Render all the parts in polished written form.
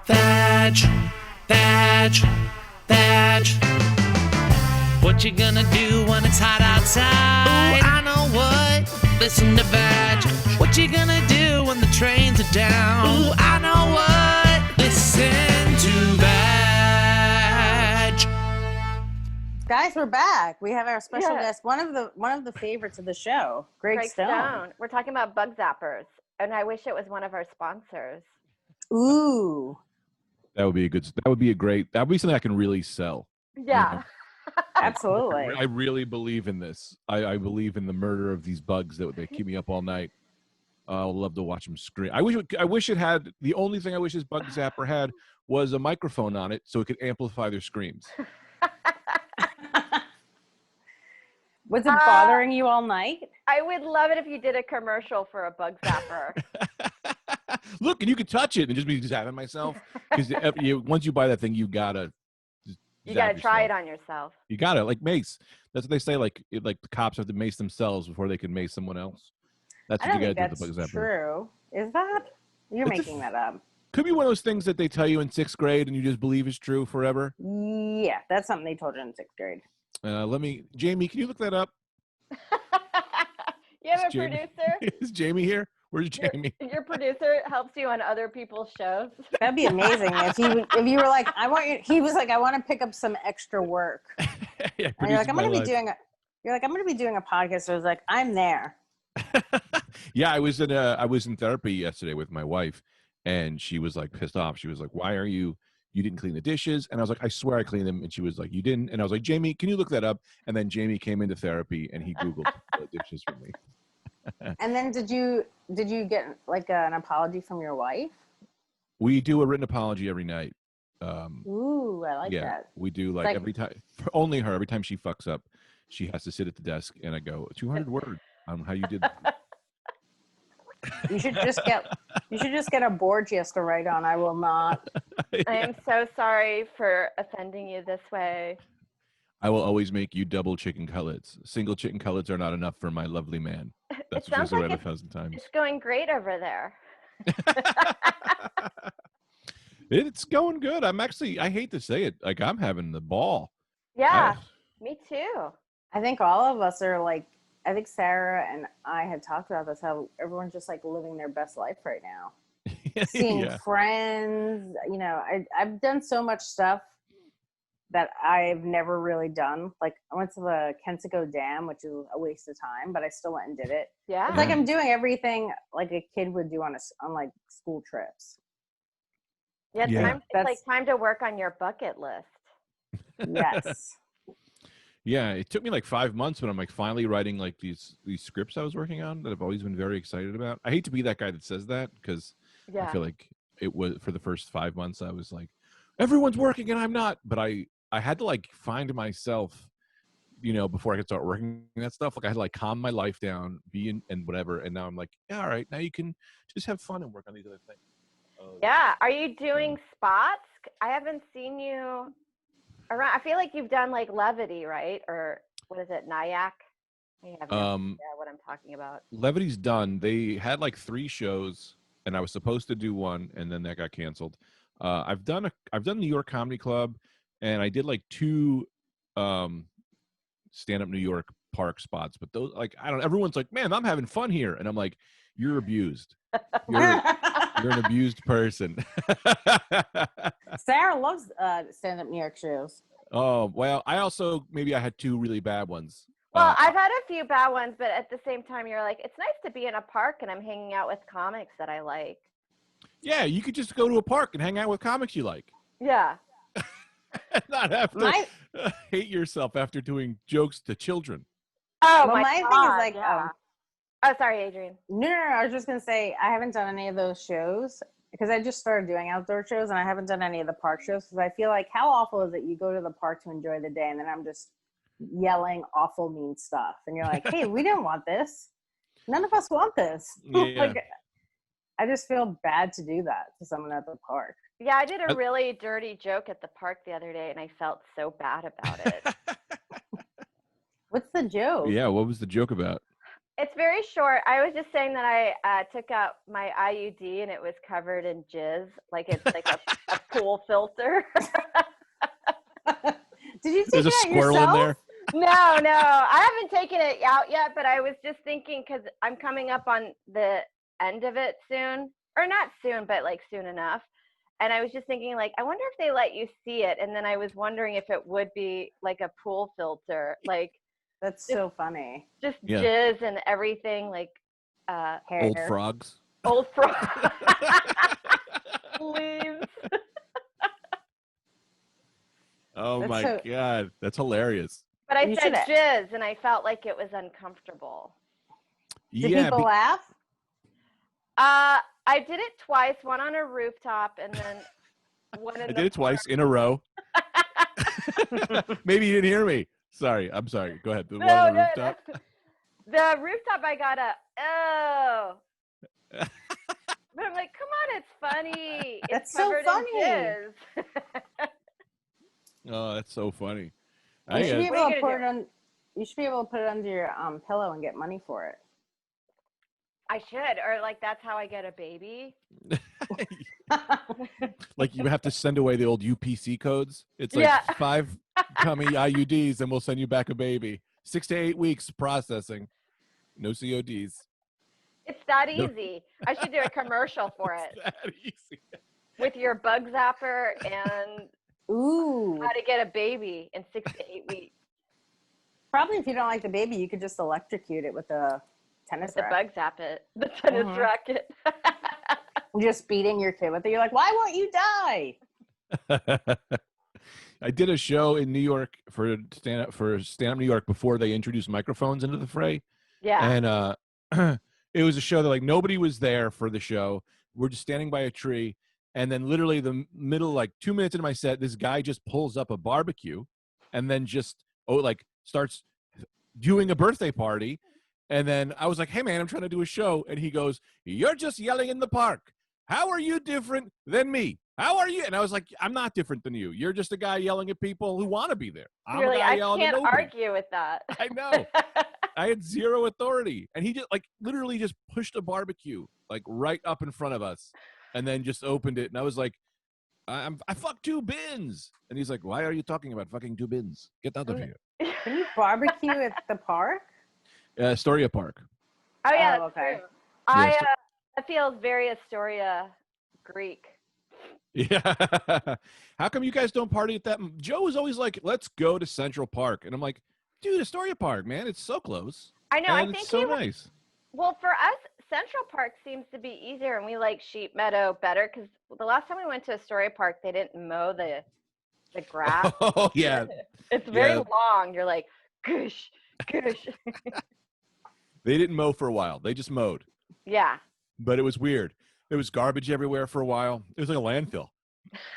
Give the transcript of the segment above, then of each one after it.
Vadge, Vadge, Vadge. What you gonna do when it's hot outside? Ooh, I know what. Listen to Vadge. What you gonna do when the trains are down? Ooh, I know what. Listen to Vadge. Guys, we're back. We have our special guest, one of the favorites of the show, Greg Stone. We're talking about bug zappers, and I wish it was one of our sponsors. Ooh, that would be great. That would be something I can really sell. Yeah. You know? Absolutely. I really believe in this. I believe in the murder of these bugs that they keep me up all night. I would love to watch them scream. I wish it had, the only thing I wish this bug zapper had was a microphone on it so it could amplify their screams. Was it bothering you all night? I would love it if you did a commercial for a bug zapper. Look, and you could touch it and just be zapping myself. Because once you buy that thing, you gotta try it on yourself. You gotta, like mace. That's what they say. Like the cops have to mace themselves before they can mace someone else. That's what you gotta do with the bug zapper. True. Is that? You're making that up. Could be one of those things that they tell you in 6th grade and you just believe is true forever. Yeah, that's something they told you in 6th grade. Jamie, can you look that up? You have a producer? Is Jamie here? Where's Jamie? Your producer helps you on other people's shows. That'd be amazing if you were like, he was like, I want to pick up some extra work. Yeah, and you're like, I'm gonna be doing a podcast. So I was like, I'm there. Yeah, I was in therapy yesterday with my wife, and she was like pissed off. She was like, "Why are you didn't clean the dishes?" And I was like, "I swear I cleaned them." And she was like, "You didn't." And I was like, "Jamie, can you look that up?" And then Jamie came into therapy and he Googled the dishes for me. And then did you get like an apology from your wife? We do a written apology every night. Ooh, I like that. We do like every time, for only her. Every time she fucks up, she has to sit at the desk, and I go 200 words on how you did that. You should just get a board she has to write on. I will not. I am so sorry for offending you this way. I will always make you double chicken cutlets. Single chicken cutlets are not enough for my lovely man. That's what she said 1,000 times. It's going great over there. It's going good. I hate to say it, like I'm having the ball. Yeah, me too. I think all of us are like, I think Sarah and I had talked about this, how everyone's just like living their best life right now. Seeing friends, I've done so much stuff that I've never really done. Like I went to the Kensico Dam, which is a waste of time, but I still went and did it. Yeah. It's like I'm doing everything like a kid would do on like school trips. Yeah, it's like time to work on your bucket list. Yes. Yeah, it took me like 5 months, but I'm like finally writing like these scripts I was working on that I've always been very excited about. I hate to be that guy that says that because I feel like it was for the first 5 months I was like, everyone's working and I'm not. But I had to like find myself, before I could start working on that stuff. Like I had to like calm my life down, be in and whatever. And now I'm like, yeah, all right, now you can just have fun and work on these other things. Yeah. Are you doing spots? I haven't seen you around. I feel like you've done like Levity, right? Or what is it, Nyack? I have no idea what I'm talking about. Levity's done. They had like 3 shows, and I was supposed to do one, and then that got canceled. I've done New York Comedy Club, and I did like 2 stand-up New York Park spots. But those, like, I don't. Everyone's like, "Man, I'm having fun here," and I'm like, "You're abused. You're an abused person." Sarah loves stand-up New York shows. Oh, well, I had 2 really bad ones. Well, I've had a few bad ones, but at the same time, you're like, it's nice to be in a park and I'm hanging out with comics that I like. Yeah, you could just go to a park and hang out with comics you like. Yeah. Not have to hate yourself after doing jokes to children. Oh, well, my thing is like, oh, sorry, Adrienne. No, I was just going to say, I haven't done any of those shows because I just started doing outdoor shows and I haven't done any of the park shows because I feel like how awful is it you go to the park to enjoy the day and then I'm just yelling awful mean stuff and you're like, hey, we didn't want this. None of us want this. Yeah. Like, I just feel bad to do that to someone at the park. Yeah, I did a really dirty joke at the park the other day and I felt so bad about it. What's the joke? Yeah, what was the joke about? It's very short. I was just saying that I took out my IUD and it was covered in jizz, like it's like a pool filter. Did you take There's a it out squirrel yourself? in there. No, I haven't taken it out yet, but I was just thinking because I'm coming up on the end of it soon, or not soon, but like soon enough. And I was just thinking, like, I wonder if they let you see it. And then I was wondering if it would be like a pool filter, like. That's so funny. Just jizz and everything, like hair. Old frogs. Old frogs. Leaves. Oh my God, that's hilarious. But I said jizz, and I felt like it was uncomfortable. Did people laugh? I did it twice, one on a rooftop, and then one in I did it twice in a row. Maybe you didn't hear me. Sorry, I'm sorry. Go ahead. The one on the rooftop. No. The rooftop, I got but I'm like, come on, it's funny. That's so funny. Oh, that's so funny. You should be able to put it on. You should be able to put it under your pillow and get money for it. I should, or like that's how I get a baby. Like you have to send away the old UPC codes. It's like 5 tummy IUDs, and we'll send you back a baby. 6 to 8 weeks processing. No CODs. It's that easy. I should do a commercial for it. That easy. With your bug zapper and how to get a baby in 6 to 8 weeks. Probably if you don't like the baby, you could just electrocute it with a tennis racket. The bug zap it. The tennis racket. Just beating your kid with it. You're like, why won't you die? I did a show in New York for Stand Up New York before they introduced microphones into the fray. Yeah. And it was a show that like nobody was there for the show. We're just standing by a tree. And then literally the middle, like 2 minutes into my set, this guy just pulls up a barbecue and then just starts doing a birthday party. And then I was like, hey, man, I'm trying to do a show. And he goes, you're just yelling in the park. How are you different than me? How are you? And I was like, I'm not different than you. You're just a guy yelling at people who want to be there. I'm You're a guy like, yelling I at can't nobody. argue with that. I know. I had zero authority. And he just literally just pushed a barbecue right up in front of us and then just opened it. And I was like, I fucked 2 bins. And he's like, why are you talking about fucking 2 bins? Get out of here. Can you barbecue at the park? Astoria Park. Oh, yeah, that's okay. True. That feels very Astoria Greek. Yeah. How come you guys don't party at that? Joe is always like, let's go to Central Park. And I'm like, dude, Astoria Park, man. It's so close. I know. And I think it's so nice. Well, for us, Central Park seems to be easier, and we like Sheep Meadow better because the last time we went to Astoria Park, they didn't mow the grass. Oh, yeah. It's very long. You're like, goosh, goosh. They didn't mow for a while. They just mowed. Yeah. But it was weird. There was garbage everywhere for a while. It was like a landfill.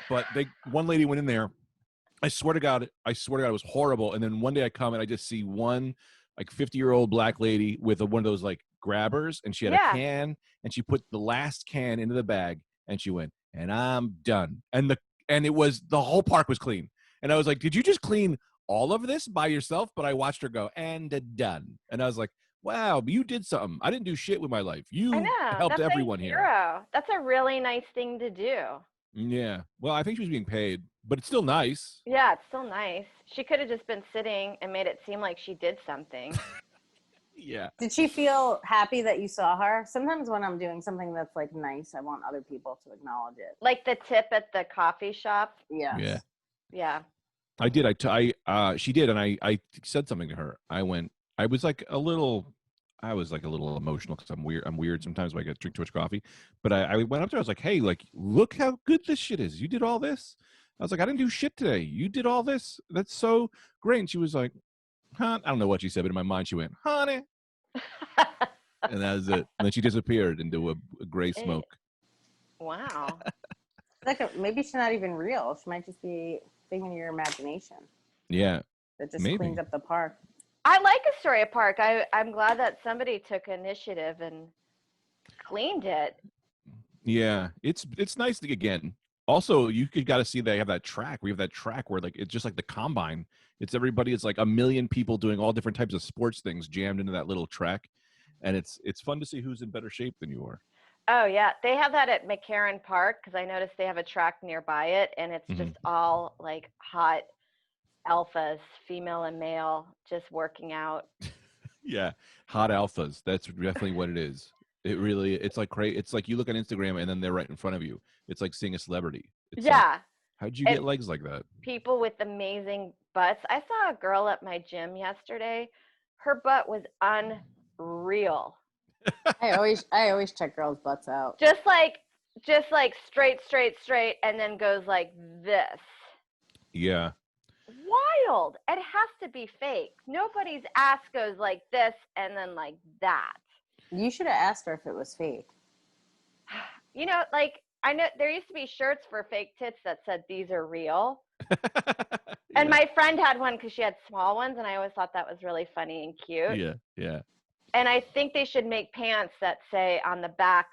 But one lady went in there. I swear to God, it was horrible. And then one day I come and I just see one 50-year-old black lady with one of those grabbers, and she had a can, and she put the last can into the bag, and she went, and I'm done. And it was, the whole park was clean. And I was like, did you just clean all of this by yourself? But I watched her go, and done. And I was like, wow, you did something. I didn't do shit with my life. You helped everyone here. That's a really nice thing to do. Yeah. Well, I think she was being paid, but it's still nice. Yeah, it's still nice. She could have just been sitting and made it seem like she did something. Yeah. Did she feel happy that you saw her? Sometimes when I'm doing something that's nice, I want other people to acknowledge it. Like the tip at the coffee shop? Yeah. Yeah. Yeah. I did. She did. And I said something to her. I was a little emotional because I'm weird sometimes when I drink too much coffee. But I went up to her. I was like, hey, look how good this shit is. You did all this. I was like, I didn't do shit today. You did all this. That's so great. And she was like, huh? I don't know what she said, but in my mind she went, honey. And that was it. And then she disappeared into a gray smoke. Wow. Maybe she's not even real. She might just be thinking of your imagination. Yeah. That just cleans up the park. I like Astoria Park. I'm glad that somebody took initiative and cleaned it. Yeah, it's nice again. Also, you got to see they have that track. We have that track where it's just like the combine. It's everybody. It's like a million people doing all different types of sports things jammed into that little track. and it's fun to see who's in better shape than you are. Oh yeah, they have that at McCarran Park because I noticed they have a track nearby it, and it's just all like hot alphas, female and male, just working out. Yeah, hot alphas. That's definitely what it is. It's like crazy. It's like you look on Instagram and then they're right in front of you. It's like seeing a celebrity. It's like, how'd you get legs like that? People with amazing butts. I saw a girl at my gym yesterday. Her butt was unreal. I always check girls' butts out. Just like straight, and then goes like this. Yeah. Wild. It has to be fake. Nobody's ass goes like this and then like that. You should have asked her if it was fake. You know, like I know there used to be shirts for fake tits that said these are real. And my friend had one because she had small ones, and I always thought that was really funny and cute. Yeah. And I think they should make pants that say on the back,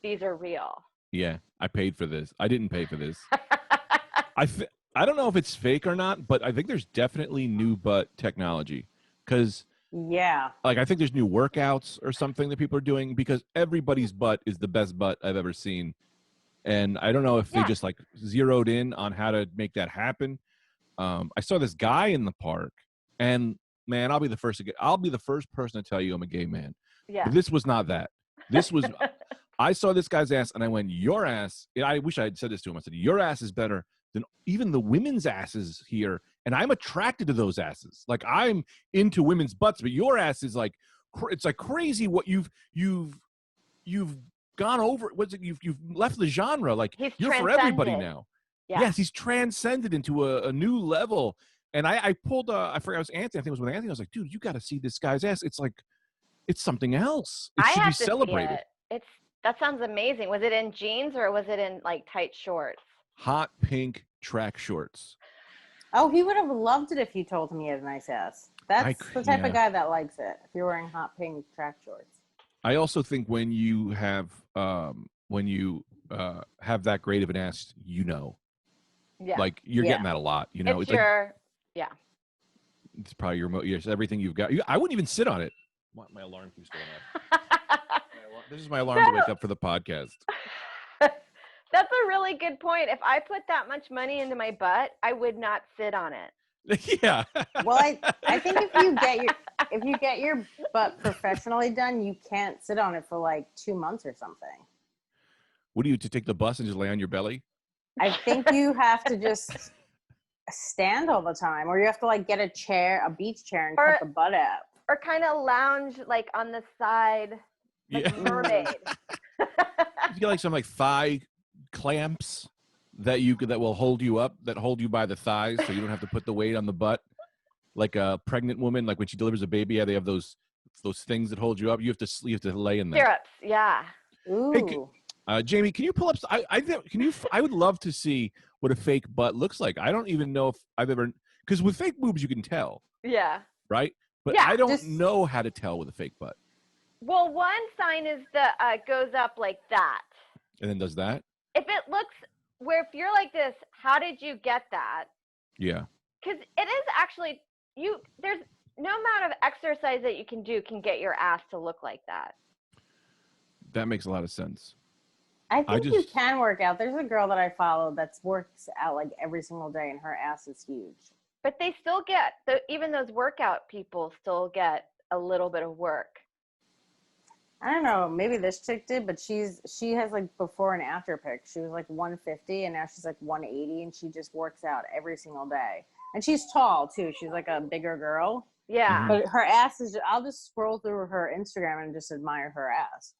these are real. Yeah, I paid for this. I didn't pay for this. I don't know if it's fake or not, but I think there's definitely new butt technology. Because, like, I think there's new workouts or something that people are doing because everybody's butt is the best butt I've ever seen. And I don't know if they just, like, zeroed in on how to make that happen. I saw this guy in the park, and, man, I'll be the first person to tell you I'm a gay man. Yeah. But this was not that. This was I saw this guy's ass, and I went, your ass. I wish I had said this to him. I said, your ass is better than even the women's asses here, and I'm attracted to those asses. Like, I'm into women's butts, but your ass is like, it's like crazy what you've gone over. What's it? You've left the genre. Like, you're for everybody now. Yeah. Yes, he's transcended into a new level. And I pulled I forgot it was Anthony. I think it was with Anthony. I was like, dude, you got to see this guy's ass. It's like, it's something else. It should be celebrated. That sounds amazing. Was it in jeans or was it in like tight shorts? Hot pink track shorts. Oh, he would have loved it if you told him he had a nice ass. That's the type of guy that likes it. If you're wearing hot pink track shorts. I also think when you have that great of an ass, like you're getting that a lot. You know, it's probably your everything you've got. I wouldn't even sit on it. My alarm keeps going off. This is my alarm to wake up for the podcast. That's a really good point. If I put that much money into my butt, I would not sit on it. Yeah. Well, I think if you get your butt professionally done, you can't sit on it for like 2 months or something. What do you to take the bus and just lay on your belly? I think you have to just stand all the time, or you have to like get a beach chair and cut the butt out. Or kind of lounge like on the side, like a mermaid. You get like some like thigh clamps that will hold you up, that hold you by the thighs, so you don't have to put the weight on the butt. Like a pregnant woman, like when she delivers a baby, they have those things that hold you up. You have to lay in there. Stirrups, yeah. Ooh. Hey, Jamie, can you pull up? I would love to see what a fake butt looks like. I don't even know if I've ever, because with fake boobs you can tell. Yeah. Right. But I don't know how to tell with a fake butt. Well, one sign is goes up like that. And then does that? If it looks if you're like this, how did you get that? Yeah. Because it is actually there's no amount of exercise that you can do can get your ass to look like that. That makes a lot of sense. I think you can work out. There's a girl that I follow that works out like every single day, and her ass is huge. But they still get even those workout people still get a little bit of work. I don't know. Maybe this chick did, but she has like before and after pics. She was like 150, and now she's like 180, and she just works out every single day. And she's tall too. She's like a bigger girl. Yeah. But her ass is. I'll just scroll through her Instagram and just admire her ass.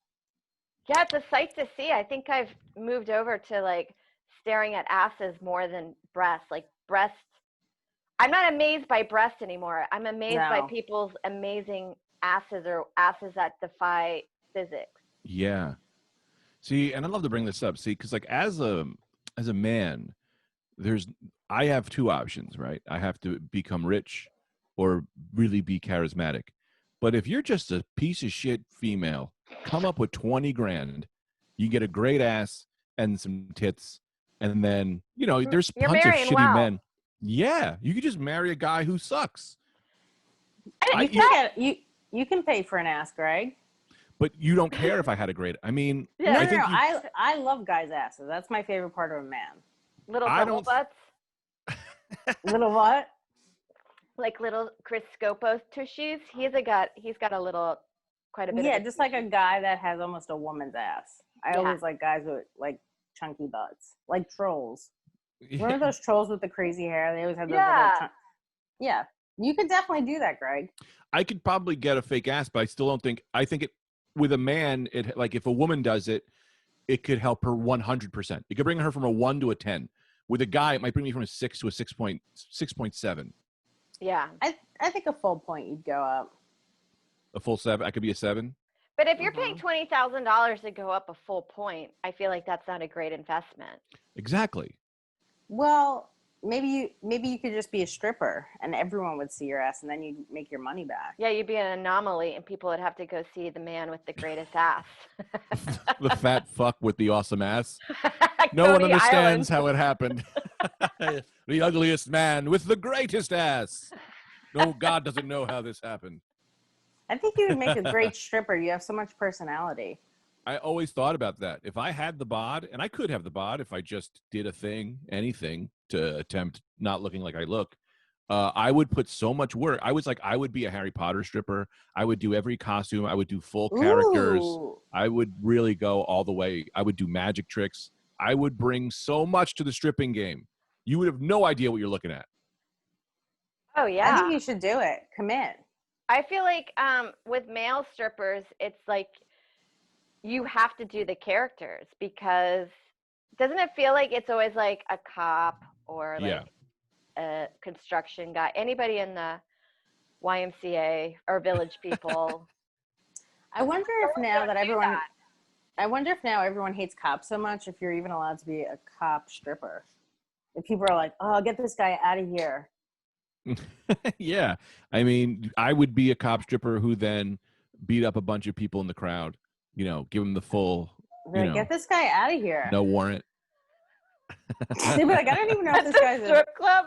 Yeah, it's a sight to see. I think I've moved over to like staring at asses more than breasts. Like breasts, I'm not amazed by breasts anymore. I'm amazed by people's amazing asses or asses that defy physics. Yeah. See, and I'd love to bring this up. See, because like as a man, I have two options, right? I have to become rich or really be charismatic. But if you're just a piece of shit female, come up with 20 grand, you get a great ass and some tits, and then there's tons of shitty men. Yeah, you could just marry a guy who sucks. You You can pay for an ass, Greg. But you don't care if I had a great. I mean, no. I love guys' asses. That's my favorite part of a man. Little double butts. Little what? Like little Chris Scopo's tushies. He's got a little, quite a bit. Yeah, just like a guy that has almost a woman's ass. I always like guys with like chunky butts, like trolls. Yeah. Remember those trolls with the crazy hair? They always have those little. Yeah, you could definitely do that, Greg. I could probably get a fake ass, but I still don't think. I think it with a man. It like if a woman does it, it could help her 100%. It could bring her from a 1 to a 10. With a guy, it might bring me from a 6 to a 6.7. Yeah, I think a full point you'd go up. A full 7. I could be a 7. But if you're paying $20,000 to go up a full point, I feel like that's not a great investment. Exactly. Well, maybe you could just be a stripper and everyone would see your ass and then you'd make your money back. Yeah, you'd be an anomaly and people would have to go see the man with the greatest ass. The fat fuck with the awesome ass. No one understands how it happened. The ugliest man with the greatest ass. No, God doesn't know how this happened. I think you would make a great stripper. You have so much personality. I always thought about that. If I had the bod, and I could have the bod if I just did anything to attempt not looking like I look, I would put so much work. I would be a Harry Potter stripper. I would do every costume. I would do full characters. I would really go all the way. I would do magic tricks. I would bring so much to the stripping game. You would have no idea what you're looking at. Oh, yeah. I think you should do it. Commit. I feel like with male strippers, it's like you have to do the characters because doesn't it feel like it's always like a cop or like a construction guy, anybody in the YMCA or Village People? I wonder if now everyone hates cops so much, if you're even allowed to be a cop stripper. If people are like, oh, get this guy out of here. Yeah. I mean, I would be a cop stripper who then beat up a bunch of people in the crowd, give them the full, get this guy out of here. No warrant. They'd be like, I don't even know if this guy's a strip club.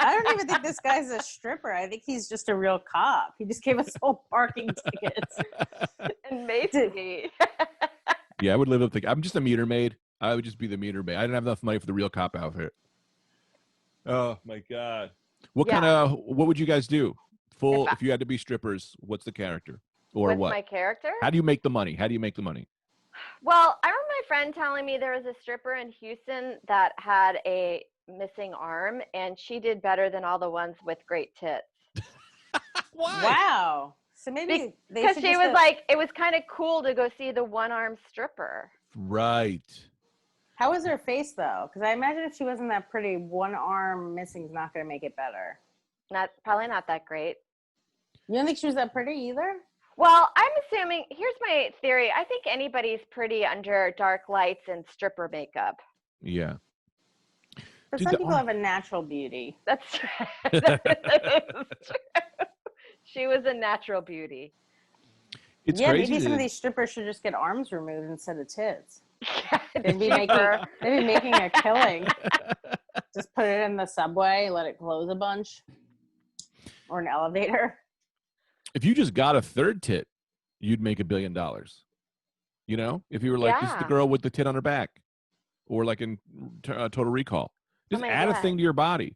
I don't even think this guy's a stripper. I think he's just a real cop. He just gave us all parking tickets. And maybe. Yeah, I would live up I'm just a meter maid. I would just be the meter maid. I didn't have enough money for the real cop outfit. Oh my God. What would you guys do? If you had to be strippers, what's the character? Or what's what? My character? How do you make the money? Well, I remember my friend telling me there was a stripper in Houston that had a missing arm, and she did better than all the ones with great tits. Why? Wow. So maybe because she was like, it was kind of cool to go see the one-armed stripper. Right. How was her face though? Because I imagine if she wasn't that pretty, one arm missing is not going to make it better. Probably not that great. You don't think she was that pretty either? Well, I'm assuming, here's my theory. I think anybody's pretty under dark lights and stripper makeup. Yeah. But some people have a natural beauty. That's true. That is true. She was a natural beauty. It's crazy maybe some of these strippers should just get arms removed instead of tits. They'd be making a killing. Just put it in the subway, let it close a bunch. Or an elevator. If you just got a third tit, you'd make $1 billion. If you were like, this is the girl with the tit on her back. Or like in Total Recall. Just add a thing to your body.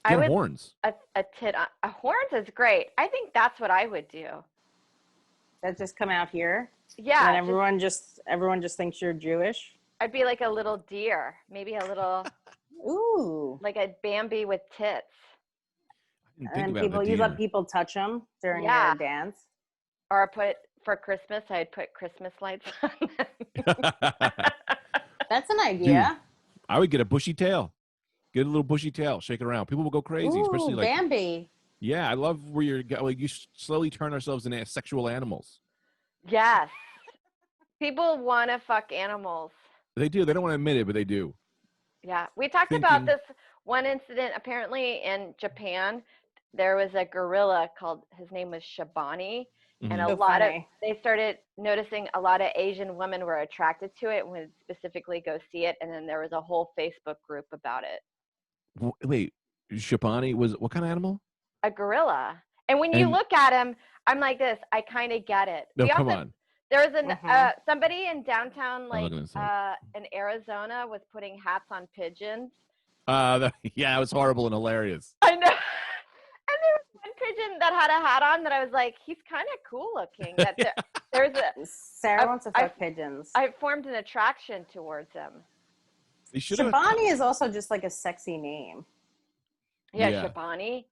Get horns. A tit on horns is great. I think that's what I would do. That just come out here? Yeah. And everyone just thinks you're Jewish? I'd be like a little deer. Maybe a little ooh. Like a Bambi with tits. And you let people touch them during your dance? Or for Christmas, I'd put Christmas lights on them. That's an idea. Dude, I would get a bushy tail. Get a little bushy tail, shake it around. People will go crazy, ooh, especially like Bambi. Yeah, I love where you slowly turn ourselves into sexual animals. Yes. People want to fuck animals. They do. They don't want to admit it, but they do. Yeah. We talked about this one incident. Apparently in Japan, there was a gorilla his name was Shabani. Mm-hmm. And they started noticing a lot of Asian women were attracted to it and would specifically go see it. And then there was a whole Facebook group about it. Wait, Shabani was what kind of animal? A gorilla. And when you look at him, I'm like this. I kind of get it. No, come on. There was somebody in downtown, like in Arizona, was putting hats on pigeons. Yeah, it was horrible and hilarious. I know. And there was one pigeon that had a hat on that I was like, he's kind of cool looking. Sarah wants to fuck pigeons. I formed an attraction towards him. Shabani is also just like a sexy name. Yeah, Shabani.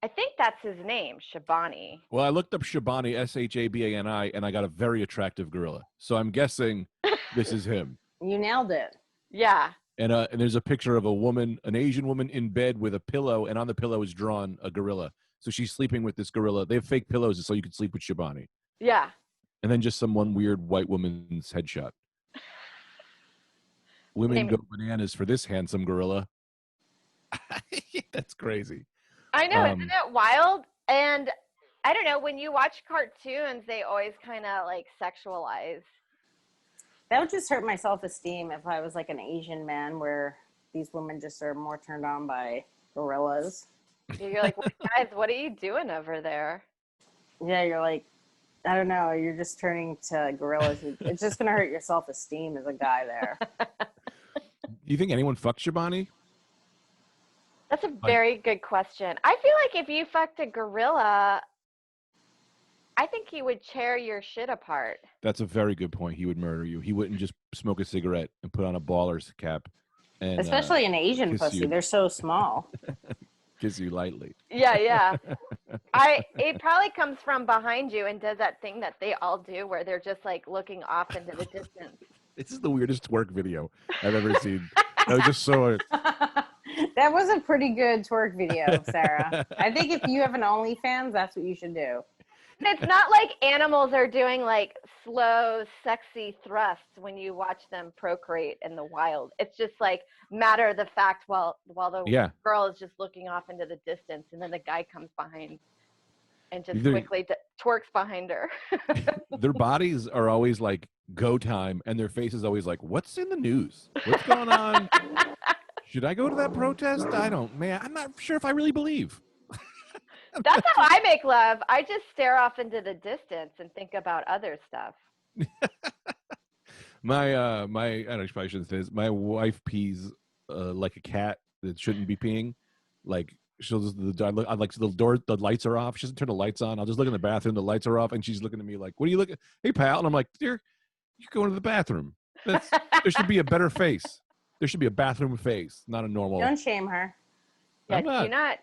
I think that's his name, Shabani. Well, I looked up Shabani, Shabani, and I got a very attractive gorilla. So I'm guessing this is him. You nailed it. Yeah. And there's a picture of a woman, an Asian woman in bed with a pillow, and on the pillow is drawn a gorilla. So she's sleeping with this gorilla. They have fake pillows so you can sleep with Shabani. Yeah. And then just some one weird white woman's headshot. Women go bananas for this handsome gorilla. That's crazy. I know, isn't it wild? And I don't know, when you watch cartoons, they always kind of like sexualize. That would just hurt my self-esteem if I was like an Asian man where these women just are more turned on by gorillas. You're like, well, guys, what are you doing over there? Yeah, you're like, I don't know, you're just turning to gorillas. It's just going to hurt your self-esteem as a guy there. Do you think anyone fucked Shabani? That's a very good question. I feel like if you fucked a gorilla, I think he would tear your shit apart. That's a very good point. He would murder you. He wouldn't just smoke a cigarette and put on a baller's cap. And, especially an Asian pussy. You. They're so small. Kiss you lightly. Yeah. It probably comes from behind you and does that thing that they all do where they're just like looking off into the distance. This is the weirdest twerk video I've ever seen. I was just so... That was a pretty good twerk video, Sarah. I think if you have an OnlyFans, that's what you should do. It's not like animals are doing like slow, sexy thrusts when you watch them procreate in the wild. It's just like matter of the fact while the girl is just looking off into the distance, and then the guy comes behind and just quickly twerks behind her. Their bodies are always like go time, and their face is always like, what's in the news? What's going on? Should I go to that protest? I'm not sure if I really believe. That's how I make love. I just stare off into the distance and think about other stuff. I don't know, I probably shouldn't say this. My wife pees like a cat that shouldn't be peeing. Like she'll just, the lights are off. She doesn't turn the lights on. I'll just look in the bathroom. The lights are off, and she's looking at me like, "What are you looking? Hey, pal." And I'm like, "Dear, you're going to the bathroom. There should be a better face. There should be a bathroom face, not a normal." Don't shame her. Yeah,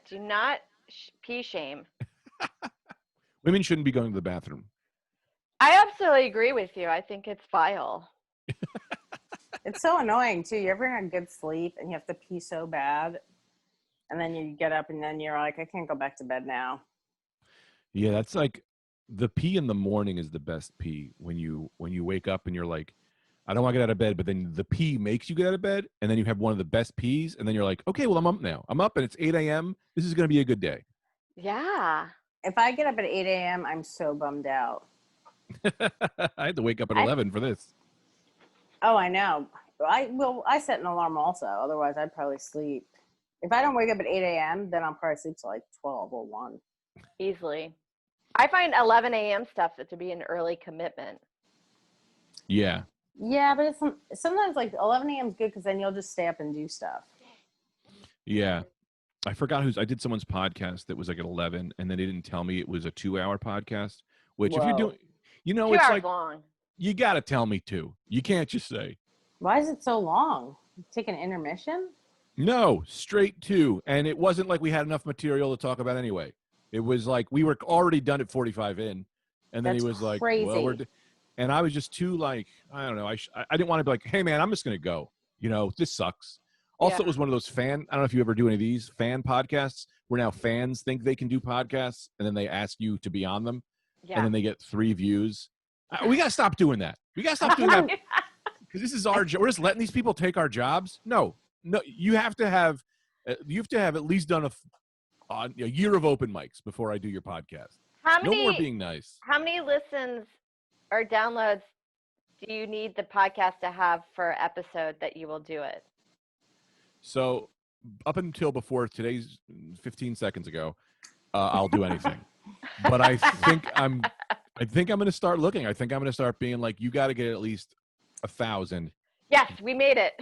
do not pee shame. Women shouldn't be going to the bathroom. I absolutely agree with you. I think it's vile. It's so annoying too. You're ever in a good sleep and you have to pee so bad, and then you get up and then you're like, I can't go back to bed now. Yeah, that's like the pee in the morning is the best pee when you wake up and you're like, I don't want to get out of bed, but then the pee makes you get out of bed, and then you have one of the best pees, and then you're like, okay, well, I'm up now. I'm up, and it's 8 a.m. This is going to be a good day. Yeah. If I get up at 8 a.m., I'm so bummed out. I had to wake up at 11 for this. Oh, I know. I set an alarm also. Otherwise, I'd probably sleep. If I don't wake up at 8 a.m., then I'll probably sleep till like 12 or 1. Easily. I find 11 a.m. stuff to be an early commitment. Yeah. Yeah, but it's sometimes like 11 a.m. is good because then you'll just stay up and do stuff. Yeah. I forgot I did someone's podcast that was like at 11, and then they didn't tell me it was a 2-hour podcast, which if you're doing, 2 it's hours like long. You got to tell me too. You can't just say. Why is it so long? Take an intermission? No, straight to. And it wasn't like we had enough material to talk about anyway. It was like we were already done at 45 in, and then he was like, well, and I was just too like, I don't know. I didn't want to be like, hey man, I'm just going to go, this sucks. Also, It was one of those I don't know if you ever do any of these fan podcasts where now fans think they can do podcasts and then they ask you to be on them and then they get 3 views. We got to stop doing that. We got to stop doing that because this is our job. We're just letting these people take our jobs. No, you have to have at least done a year of open mics before I do your podcast. No more being nice. How many listens or downloads do you need the podcast to have for episode that you will do it? So up until before today's 15 seconds ago, I'll do anything. But I think I'm going to start looking. I think I'm going to start being like, you got to get at least 1,000. Yes, we made it.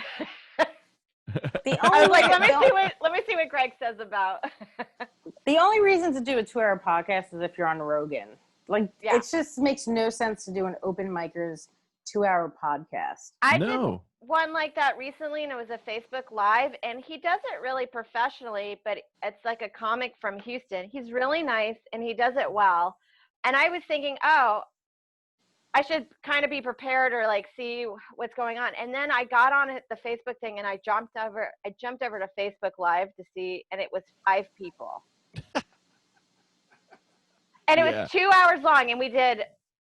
The I only was like, way, let me see what Greg says about. the only reason to do a 2-hour podcast is if you're on Rogan. Like, it just makes no sense to do an open micer's 2-hour podcast. I did one like that recently, and it was a Facebook Live, and he does it really professionally, but it's like a comic from Houston. He's really nice, and he does it well. And I was thinking, oh, I should kind of be prepared or like see what's going on. And then I got on the Facebook thing, and I jumped over to Facebook Live to see, and it was 5 people. And it was 2 hours long, and we did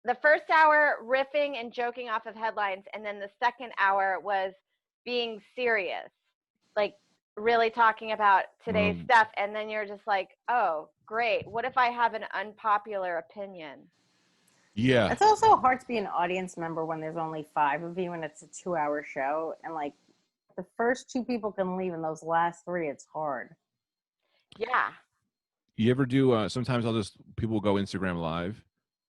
the first hour riffing and joking off of headlines, and then the second hour was being serious, like really talking about today's stuff. And then you're just like, oh, great. What if I have an unpopular opinion? Yeah. It's also hard to be an audience member when there's only 5 of you and it's a 2-hour show. And like the first 2 people can leave and those last 3, it's hard. Yeah. You ever do, sometimes people will go Instagram Live,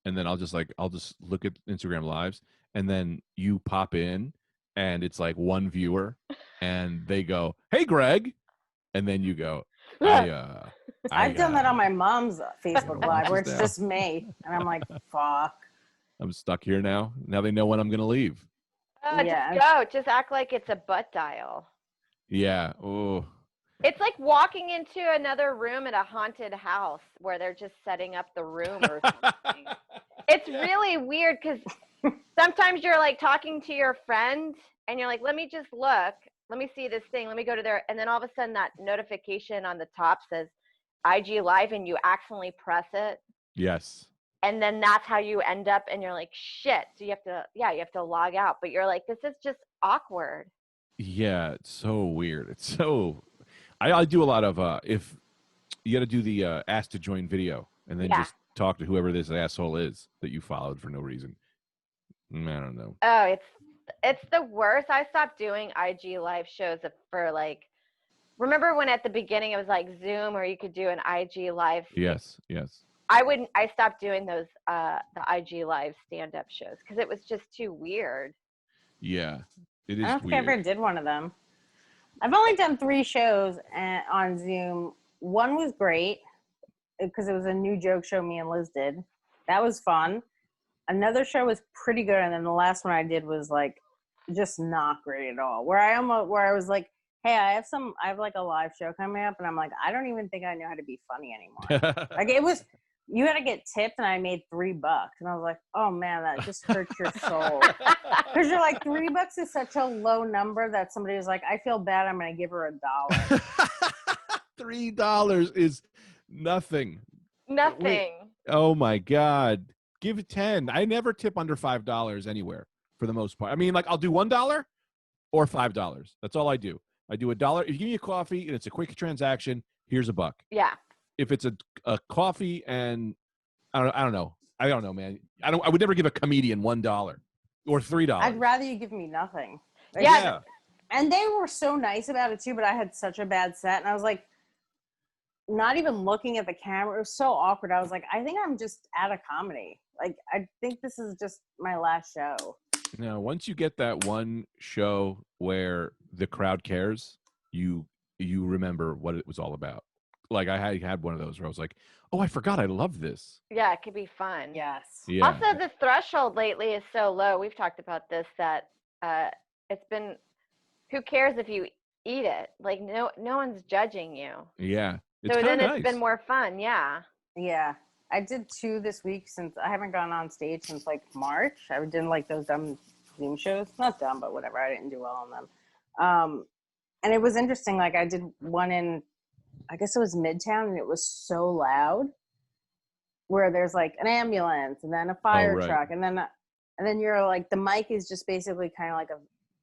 and then I'll just look at Instagram Lives, and then you pop in and it's like 1 viewer and they go, "Hey, Greg." And then you go, I've done that on my mom's Facebook Live where it's just me. And I'm like, fuck. I'm stuck here now. Now they know when I'm going to leave. Just go. Just act like it's a butt dial. Yeah. Oh. It's like walking into another room at a haunted house where they're just setting up the room or something. It's really weird because sometimes you're like talking to your friend and you're like, let me just look. Let me see this thing. Let me go to there. And then all of a sudden that notification on the top says IG Live and you accidentally press it. Yes. And then that's how you end up and you're like, shit. So you have to log out. But you're like, this is just awkward. Yeah, it's so weird. It's so... I do a lot of if you got to do the ask to join video and then just talk to whoever this asshole is that you followed for no reason. I don't know. Oh, it's the worst. I stopped doing IG Live shows for like, remember when at the beginning it was like Zoom or you could do an IG Live? Yes. I stopped doing those the IG Live stand-up shows because it was just too weird. Yeah, it is. I don't think I ever did one of them. I've only done 3 shows on Zoom. One was great because it was a new joke show me and Liz did. That was fun. Another show was pretty good, and then the last one I did was like just not great at all. Where I was like, hey, I have like a live show coming up, and I'm like, I don't even think I know how to be funny anymore. Like it was, you had to get tipped, and I made $3, and I was like, oh man, that just hurts your soul. Because you're like, $3 is such a low number that somebody was like, I feel bad, I'm gonna give her $1. $3 is nothing. Nothing. Oh my God. Give 10. I never tip under $5 anywhere for the most part. I mean, like I'll do $1 or $5. That's all I do. I do $1. If you give me a coffee and it's a quick transaction, here's $1. Yeah. If it's a coffee and I don't know. I don't know, man. I would never give a comedian $1 or $3. I'd rather you give me nothing. Like, yeah. And they were so nice about it too, but I had such a bad set, and I was like, not even looking at the camera. It was so awkward. I was like, I think I'm just out of comedy. Like, I think this is just my last show. Now, once you get that one show where the crowd cares, you remember what it was all about. Like I had one of those where I was like, oh, I forgot I love this. Yeah, it could be fun. Yes. Yeah. Also, the threshold lately is so low. We've talked about this, that it's been, who cares if you eat it? Like no one's judging you. Yeah. It's so then nice. it's been more fun. Yeah. Yeah. I did 2 this week since I haven't gone on stage since like March. I did like those dumb Zoom shows. Not dumb, but whatever. I didn't do well on them. And it was interesting. Like I did one in, I guess it was Midtown, and it was so loud where there's like an ambulance and then a fire truck. And then you're like, the mic is just basically kind of like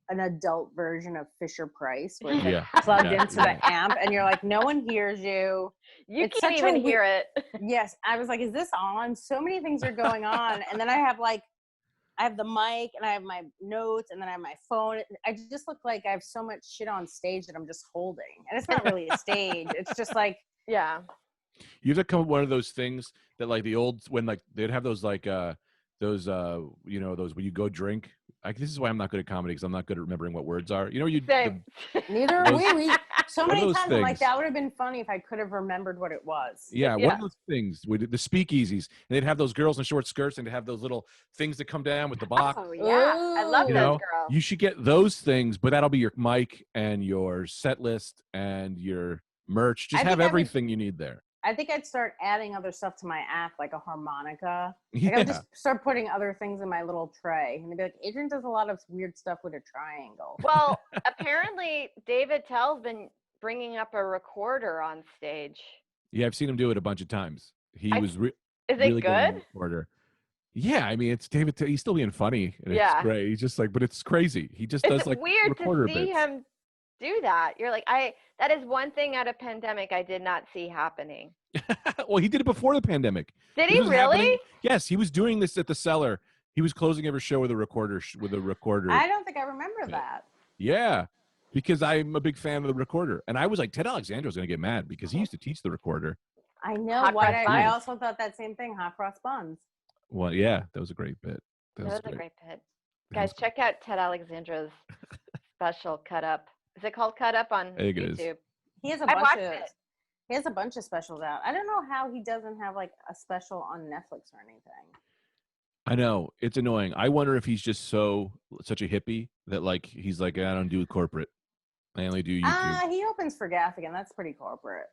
an adult version of Fisher Price where it's like plugged into the amp, and you're like, no one hears you. You can't even hear it. Yes. I was like, is this on? So many things are going on. And then I have the mic, and I have my notes, and then I have my phone. I just look like I have so much shit on stage that I'm just holding. And it's not really a stage. It's just like, yeah. You have to come up with one of those things that like the old when like they'd have those like those those when you go drink. This is why I'm not good at comedy because I'm not good at remembering what words are. Neither are we. So many times I'm like, things. that would have been funny if I could have remembered what it was. Yeah, one of those things with the speakeasies, and they'd have those girls in short skirts, and they'd have those little things that come down with the box. Oh yeah, I love those girls. You should get those things, but that'll be your mic and your set list and your merch. Just have everything you need there. I think I'd start adding other stuff to my act, like a harmonica. Like I would just start putting other things in my little tray. And they'd be like, Adrian does a lot of weird stuff with a triangle. Well, apparently David Tell's been bringing up a recorder on stage. Yeah, I've seen him do it a bunch of times. Is it really good? Recorder. Yeah, I mean, it's David. He's still being funny, and it's great. He's just like, but it's crazy. He just does like weird recorder to see bits. him do that. You're like, that is one thing out of pandemic I did not see happening. Well, he did it before the pandemic. Did he really? Yes, he was doing this at the Cellar. He was closing every show with a recorder. I don't think I remember that. Yeah, because I'm a big fan of the recorder, and I was like, Ted Alexandro was going to get mad because he used to teach the recorder. I know. I also thot that same thing. Hot cross buns. Well, yeah, that was a great bit. That was a great bit. Guys, check out Ted Alexandro's special Cut Up. Is it called Cut Up on YouTube? He has a bunch of specials out. I don't know how he doesn't have like a special on Netflix or anything. I know, it's annoying. I wonder if he's just such a hippie that like he's like, I don't do corporate. I only do YouTube. He opens for Gaffigan. That's pretty corporate.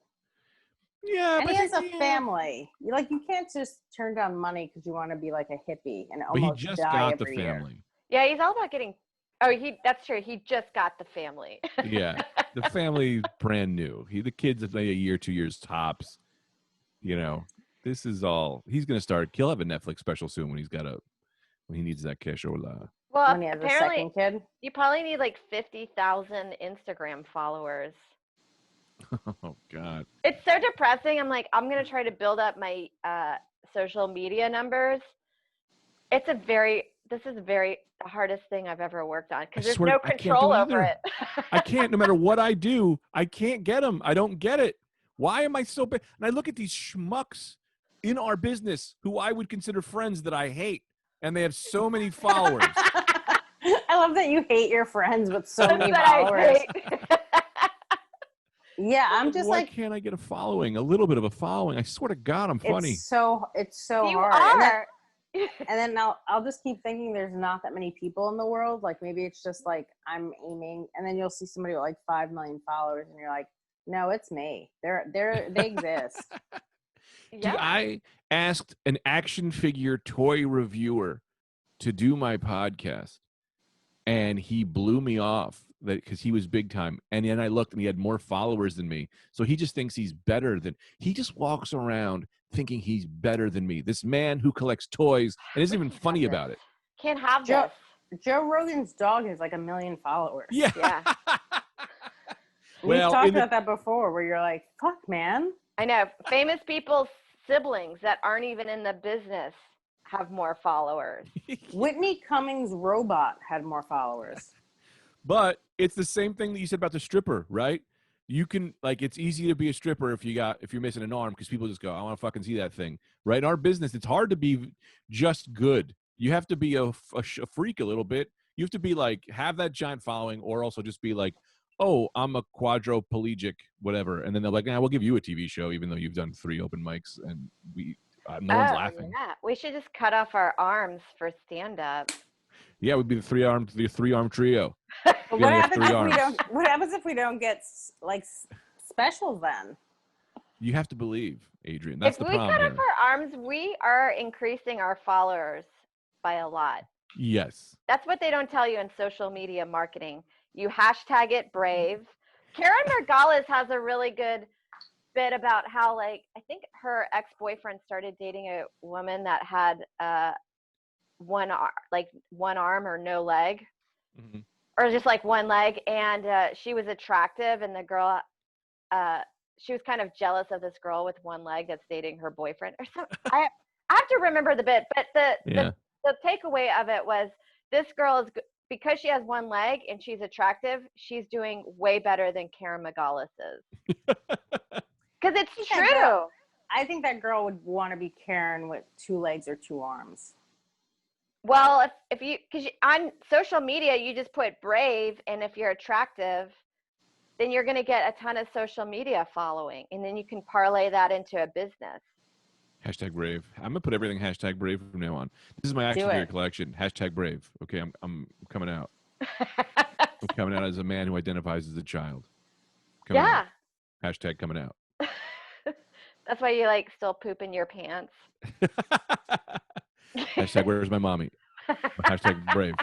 Yeah, and he has a family. You can't just turn down money because you want to be like a hippie and almost he just die got every the family. Year. Yeah, he's all about getting. Oh, that's true. He just got the family. Yeah, the family brand new. The kids have a year, 2 years tops. This is all. He's gonna start. He'll have a Netflix special soon when he needs that cashola. Well, when he has a second kid, you probably need like 50,000 Instagram followers. Oh God. It's so depressing. I'm like, I'm gonna try to build up my social media numbers. This is the hardest thing I've ever worked on because there's no control over it. I can't, no matter what I do, I can't get them. I don't get it. Why am I so bad? And I look at these schmucks in our business who I would consider friends that I hate, and they have so many followers. I love that you hate your friends with so many followers. Yeah, I'm just why can't I get a little bit of a following? I swear to God, I'm funny. It's so you hard. Are. And then I'll just keep thinking there's not that many people in the world. Like maybe it's just like I'm aiming, and then you'll see somebody with like 5 million followers, and you're like, no, it's me. They exist. Yeah. Dude, I asked an action figure toy reviewer to do my podcast, and he blew me off because he was big time. And then I looked, and he had more followers than me. So he just thinks he's better than. He just walks around thinking he's better than me. This man who collects toys and isn't even funny about it. Can't have this. Joe Rogan's dog has like 1 million followers. Yeah. We've talked about that before, where you're like, fuck, man. I know. Famous people's siblings that aren't even in the business have more followers. Whitney Cummings' robot had more followers. But it's the same thing that you said about the stripper, right? You can, like, it's easy to be a stripper if you're missing an arm because people just go, I want to fucking see that thing, right? In our business, it's hard to be just good. You have to be a freak a little bit. You have to be like, have that giant following, or also just be like, oh, I'm a quadriplegic, whatever. And then they're like, we'll give you a TV show, even though you've done 3 open mics and no one's laughing. Yeah, we should just cut off our arms for stand-up. Yeah, we'd be the three-arm trio. What happens if we don't get like specials then? You have to believe, Adrian. That's the problem. If we cut off our arms, we are increasing our followers by a lot. Yes. That's what they don't tell you in social media marketing. You hashtag it brave. Karen Margolis has a really good bit about how, like, I think her ex-boyfriend started dating a woman that had one arm or no leg, or just like one leg, and she was attractive, and the girl, she was kind of jealous of this girl with one leg that's dating her boyfriend. Or something. I have to remember the bit, but the takeaway of it was this girl is. Because she has one leg and she's attractive, she's doing way better than Karen Margolis is. Because it's true. I think that girl would want to be Karen with 2 legs or 2 arms. Well, if you, because on social media, you just put brave, and if you're attractive, then you're going to get a ton of social media following, and then you can parlay that into a business. Hashtag brave. I'm gonna put everything hashtag brave from now on. This is my action figure collection. Hashtag brave. Okay, I'm coming out. I'm coming out as a man who identifies as a child. Coming out. Hashtag coming out. That's why you like still poop in your pants. Hashtag where's my mommy? Hashtag brave.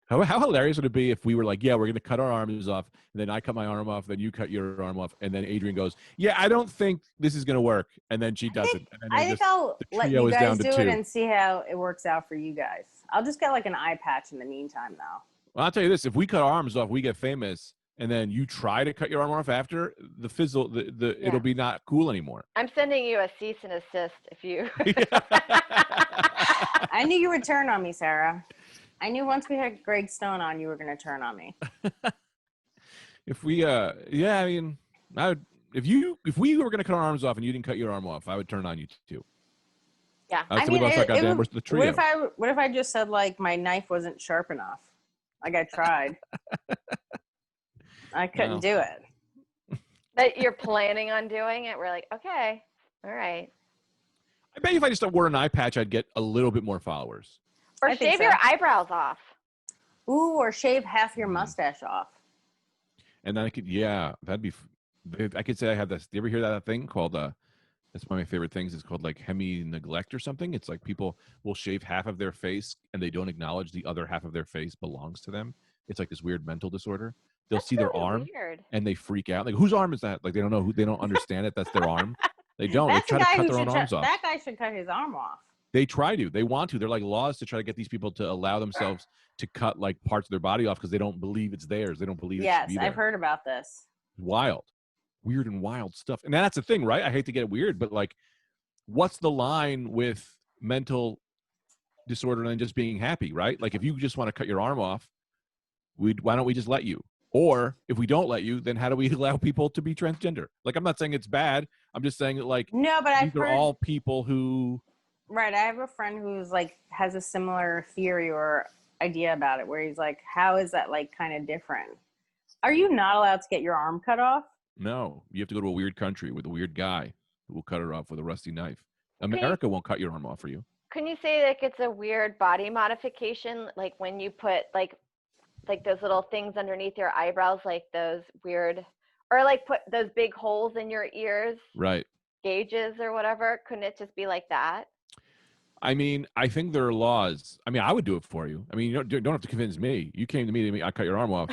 How hilarious would it be if we were like, yeah, we're going to cut our arms off, and then I cut my arm off, then you cut your arm off, and then Adrian goes, yeah, I don't think this is going to work, and then she doesn't. And then I think I'll let you guys do it and see how it works out for you guys. I'll just get like an eye patch in the meantime, though. Well, I'll tell you this: if we cut our arms off, we get famous, and then you try to cut your arm off after it'll be not cool anymore. I'm sending you a cease and assist if you. I knew you would turn on me, Sarah. I knew once we had Greg Stone on, you were going to turn on me. If we, I mean, I would. If we were going to cut our arms off and you didn't cut your arm off, I would turn on you too. Yeah, I mean, what if I just said like my knife wasn't sharp enough? Like I tried, I couldn't do it. That you're planning on doing it. We're like, okay, all right. I bet if I just wore an eye patch, I'd get a little bit more followers. Or shave your eyebrows off. Ooh, or shave half your mustache off. And then I could, that'd be. I could say I have this. Do you ever hear that thing called? That's one of my favorite things. It's called like hemi-neglect or something. It's like people will shave half of their face and they don't acknowledge the other half of their face belongs to them. It's like this weird mental disorder. They'll see their arm and they freak out. Like, whose arm is that? Like, they don't know they don't understand it. That's their arm. They don't. They try to cut their own arms off. That guy should cut his arm off. They try to. They want to. They're like laws to try to get these people to allow themselves to cut like parts of their body off because they don't believe it's theirs. They don't believe it should be there. I've heard about this. Wild. Weird and wild stuff. And that's the thing, right? I hate to get weird, but like, what's the line with mental disorder and just being happy, right? Like, if you just want to cut your arm off, why don't we just let you? Or if we don't let you, then how do we allow people to be transgender? Like, I'm not saying it's bad. I'm just saying that, like, no, but these are all people who. Right. I have a friend who's like has a similar theory or idea about it, where he's like, how is that like kind of different? Are you not allowed to get your arm cut off? No, you have to go to a weird country with a weird guy who will cut it off with a rusty knife. America won't cut your arm off for you. Can you say like it's a weird body modification, like when you put like those little things underneath your eyebrows, like those weird, or like put those big holes in your ears, right? Gauges or whatever. Couldn't it just be like that? I mean, I think there are laws. I mean, I would do it for you. I mean, you don't have to convince me. You came to me, I cut your arm off.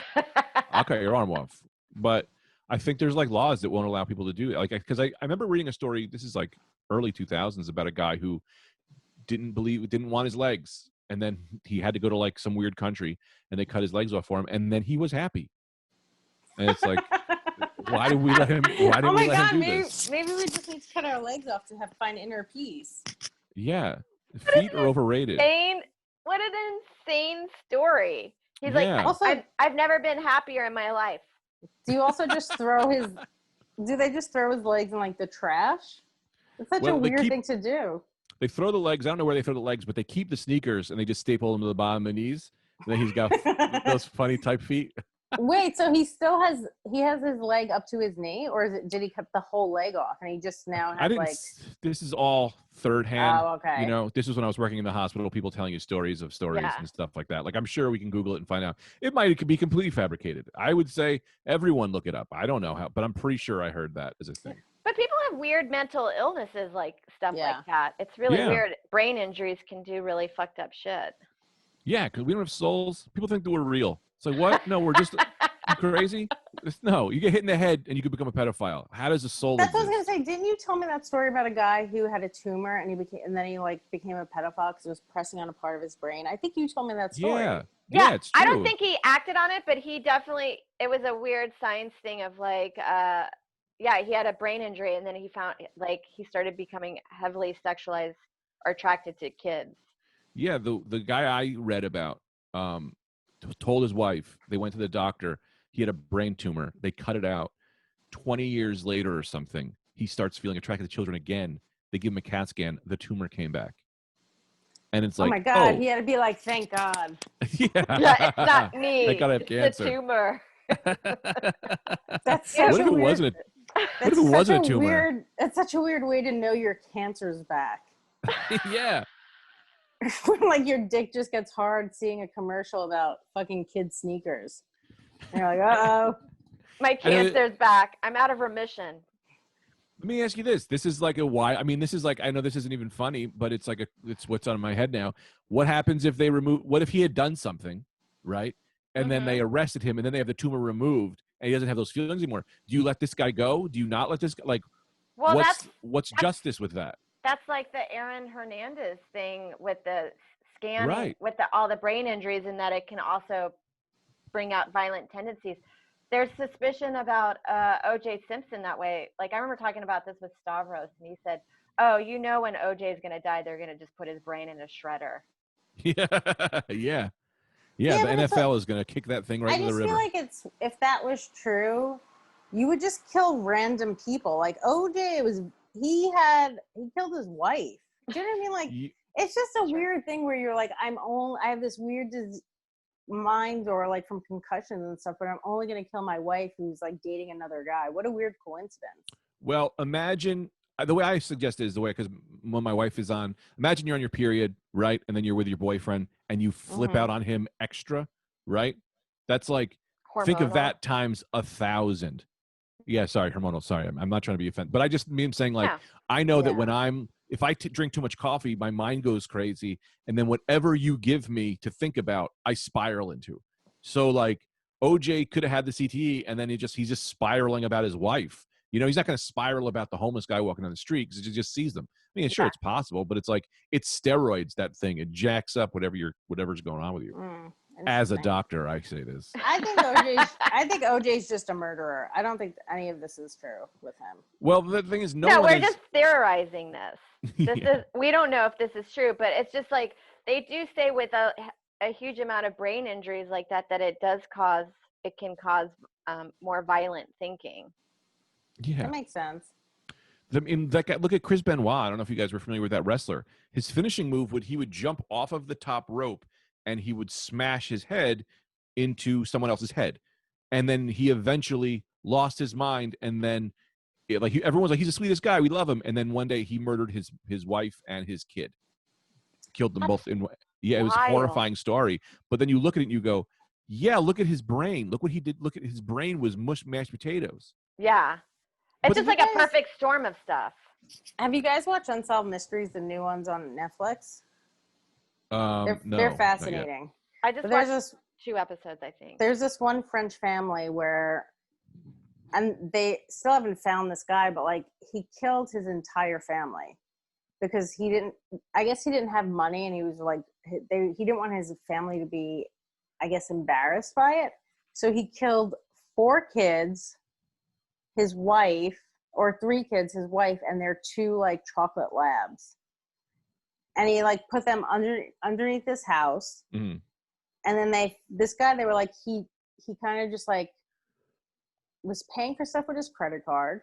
I'll cut your arm off. But I think there's like laws that won't allow people to do it. Like, because I remember reading a story, this is like early 2000s, about a guy who didn't want his legs. And then he had to go to like some weird country and they cut his legs off for him. And then he was happy. And it's like, why did we let him, do this? Maybe we just need to cut our legs off to find inner peace. Yeah. Feet are overrated. What an insane story. He's like, also, I've never been happier in my life. Do you also just do they just throw his legs in like the trash? It's such a weird thing to do. They throw the legs. I don't know where they throw the legs, but they keep the sneakers and they just staple them to the bottom of the knees. And then he's got those funny type feet. Wait, so he still has his leg up to his knee, or did he cut the whole leg off and he just now has this is all third hand. Oh, okay. You know, this is when I was working in the hospital, people telling you stories and stuff like that. Like, I'm sure we can Google it and find out. It might be completely fabricated. I would say everyone look it up. I don't know how, but I'm pretty sure I heard that as a thing. But people have weird mental illnesses, like stuff like that. It's really weird. Brain injuries can do really fucked up shit. Yeah, because we don't have souls. People think that we're real. It's like, what? No, we're just crazy. No, you get hit in the head and you could become a pedophile. How does a soul? That's what I was gonna say. Didn't you tell me that story about a guy who had a tumor and then he became a pedophile because it was pressing on a part of his brain? I think you told me that story. Yeah, it's true. I don't think he acted on it, but he definitely. It was a weird science thing of like, he had a brain injury and then he found like he started becoming heavily sexualized or attracted to kids. Yeah, the guy I read about told his wife, they went to the doctor, he had a brain tumor, they cut it out. 20 years later or something, he starts feeling attracted to children again. They give him a CAT scan. The tumor came back. And it's like, oh my God, he had to be like, thank God. Yeah. Yeah, it's not me. Thank God I have it's cancer. the tumor. That's such what if a it weird, wasn't what if it such wasn't a tumor? Weird, that's such a weird way to know your cancer's back. Yeah. Like your dick just gets hard seeing a commercial about fucking kid sneakers. And you're like, uh-oh. My cancer's back. I'm out of remission. Let me ask you this. This is like this is like, I know this isn't even funny, but it's like it's what's on my head now. What happens if what if he had done something, right? And then they arrested him and then they have the tumor removed and he doesn't have those feelings anymore. Do you let this guy go? Do you not let this guy, like, well, what's justice with that? That's like the Aaron Hernandez thing with the scanning, Right. with all the brain injuries, and that it can also bring out violent tendencies. There's suspicion about O.J. Simpson that way. Like, I remember talking about this with Stavros, and he said, oh, when O.J. is going to die, they're going to just put his brain in a shredder. Yeah. Yeah, the NFL is going to kick that thing right into the river. I just feel like if that was true, you would just kill random people. Like O.J. he killed his wife. Do you know what I mean? Like, it's just a weird thing where you're like, I have this weird mind or like from concussions and stuff, but I'm only going to kill my wife who's like dating another guy. What a weird coincidence. Well, imagine the way I suggest it is the way, because when my wife is on, imagine you're on your period, right? And then you're with your boyfriend and you flip out on him extra, right? That's like, hormonal. Think of that times 1,000. Yeah, sorry, hormonal. Sorry, I'm not trying to be offended, but I just mean saying like, I know that when if I drink too much coffee, my mind goes crazy, and then whatever you give me to think about, I spiral into. So like, OJ could have had the CTE, and then he's just spiraling about his wife. You know, he's not going to spiral about the homeless guy walking down the street because he just sees them. I mean, sure, it's possible, but it's like it's steroids. That thing, it jacks up whatever's going on with you. As a doctor, I say this. I think OJ's just a murderer. I don't think any of this is true with him. Well, the thing is, we're just theorizing this. We don't know if this is true, but it's just like they do say with a huge amount of brain injuries like that it can cause more violent thinking. Yeah, that makes sense. That guy, look at Chris Benoit. I don't know if you guys were familiar with that wrestler. His finishing move he would jump off of the top rope and he would smash his head into someone else's head. And then he eventually lost his mind. And then everyone's like, he's the sweetest guy. We love him. And then one day he murdered his wife and his kid. Killed them both. It was a horrifying story. But then you look at it and you go, yeah, look at his brain. Look what he did. Look at his brain was mashed potatoes. Yeah. It's just like a perfect storm of stuff. Have you guys watched Unsolved Mysteries, the new ones on Netflix? No, they're fascinating. I just watched 2 episodes, I think. There's this one French family and they still haven't found this guy, but like he killed his entire family because he didn't have money, and he was like, he didn't want his family to be, I guess, embarrassed by it. So he killed 4 kids, his wife, or 3 kids, his wife, and their 2 like chocolate labs. And he like put them underneath this house. Mm-hmm. And then they were like, he kind of just like was paying for stuff with his credit card.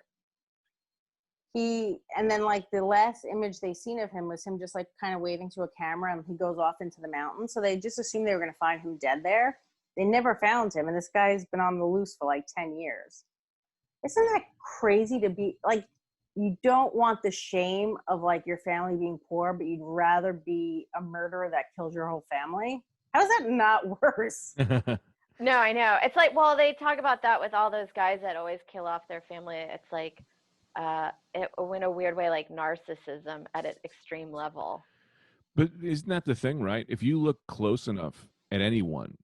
And then like the last image they seen of him was him just like kind of waving to a camera, and he goes off into the mountains. So they just assumed they were going to find him dead there. They never found him. And this guy's been on the loose for like 10 years. Isn't that crazy to be like, you don't want the shame of like your family being poor, but you'd rather be a murderer that kills your whole family? How is that not worse? No, I know. It's like, well, they talk about that with all those guys that always kill off their family. It's like, in a weird way, like narcissism at an extreme level. But isn't that the thing, right? If you look close enough at anyone,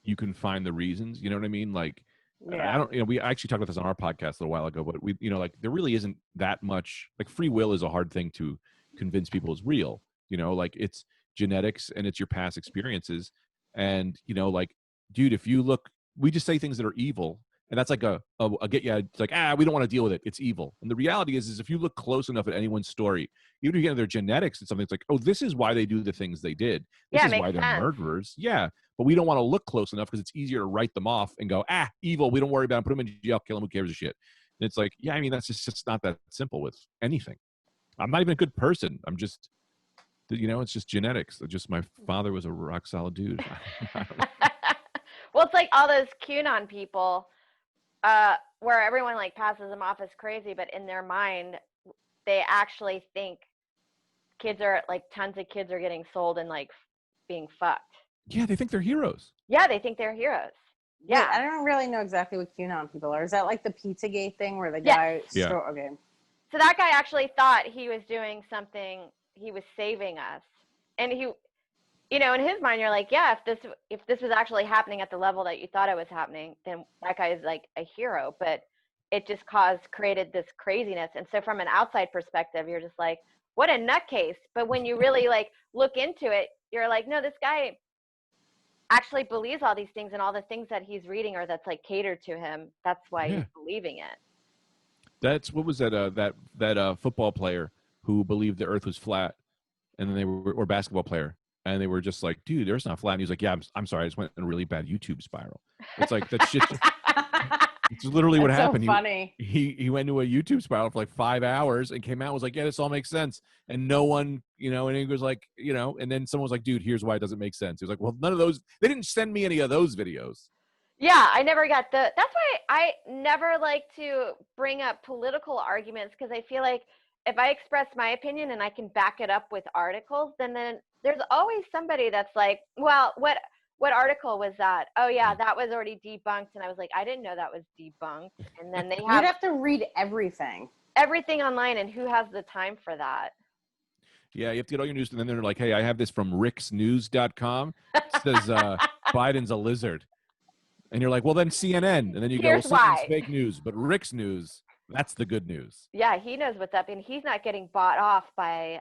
you can find the reasons. You know what I mean? Like, yeah. We actually talked about this on our podcast a little while ago, but like there really isn't that much, like free will is a hard thing to convince people is real, like it's genetics and it's your past experiences. And, like, dude, if you look, we just say things that are evil, and that's like it's like, we don't want to deal with it. It's evil. And the reality is if you look close enough at anyone's story, even if you get into their genetics and something, it's like, oh, this is why they do the things they did. This is why they're murderers. Yeah. But we don't want to look close enough because it's easier to write them off and go, evil. We don't worry about them. Put them in jail, kill them. Who cares a shit? And it's like, yeah, I mean, that's just not that simple with anything. I'm not even a good person. I'm just, it's just genetics. Just my father was a rock solid dude. Well, it's like all those QAnon people, where everyone like passes them off as crazy, but in their mind, they actually think tons of kids are getting sold and like being fucked. Yeah, they think they're heroes. Yeah, they think they're heroes. Yeah. Wait, I don't really know exactly what QAnon people are. Is that like the Pizzagate thing where the guy... Yeah. Okay. So that guy actually thought he was doing something. He was saving us. And he, in his mind, you're like, yeah, if this was actually happening at the level that you thought it was happening, then that guy is like a hero. But it just created this craziness. And so from an outside perspective, you're just like, what a nutcase. But when you really like look into it, you're like, no, this guy actually believes all these things, and all the things that he's reading or that's like catered to him. That's why he's believing it. That's what was that football player who believed the earth was flat, and then or basketball player, and they were just like, dude, the earth's not flat. And he was like, yeah, I'm sorry, I just went in a really bad YouTube spiral. It's like, that shit. It's literally what happened. So funny. He went to a YouTube spiral for like 5 hours and came out and was like, yeah, this all makes sense. And no one, and he was like, and then someone was like, dude, here's why it doesn't make sense. He was like, well, none of those, they didn't send me any of those videos. Yeah, I never got that's why I never like to bring up political arguments, because I feel like if I express my opinion and I can back it up with articles, then there's always somebody that's like, well, what article was that? Oh yeah, that was already debunked. And I was like, I didn't know that was debunked. And then You'd have to read everything online, and who has the time for that? Yeah, you have to get all your news, and then they're like, hey, I have this from ricksnews.com. It says Biden's a lizard. And you're like, well, then CNN. And then you Here's go, why. CNN's fake news. But Rick's news, that's the good news. Yeah, he knows what's up. And he's not getting bought off by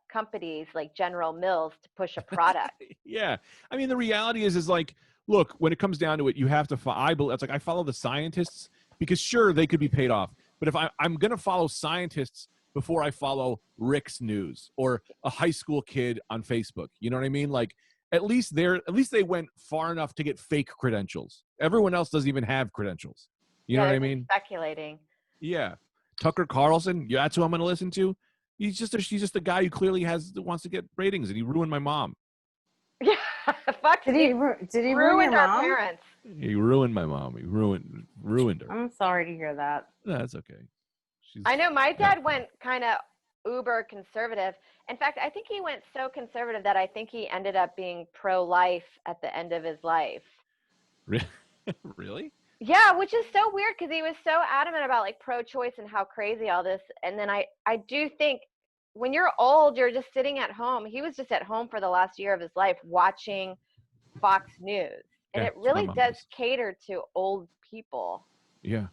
companies like General Mills to push a product. Yeah. I mean, the reality is like, look, when it comes down to it, you have to I follow the scientists, because sure, they could be paid off. But if I'm going to follow scientists before I follow Rick's news or a high school kid on Facebook, you know what I mean? Like, at least they went far enough to get fake credentials. Everyone else doesn't even have credentials. You know what I mean? Speculating. Yeah. Tucker Carlson, that's who I'm going to listen to. She's just a guy who clearly wants to get ratings, and he ruined my mom. Yeah. Fuck. Did he ruin your our mom? parents? He ruined my mom. He ruined her. I'm sorry to hear that. No, that's okay. I know my dad went kind of uber conservative. In fact, I think he went so conservative that I think he ended up being pro-life at the end of his life. Really? Yeah, which is so weird, because he was so adamant about like pro-choice and how crazy all this. And then I do think when you're old, you're just sitting at home. He was just at home for the last year of his life watching Fox News. And it really does cater to old people. Yeah.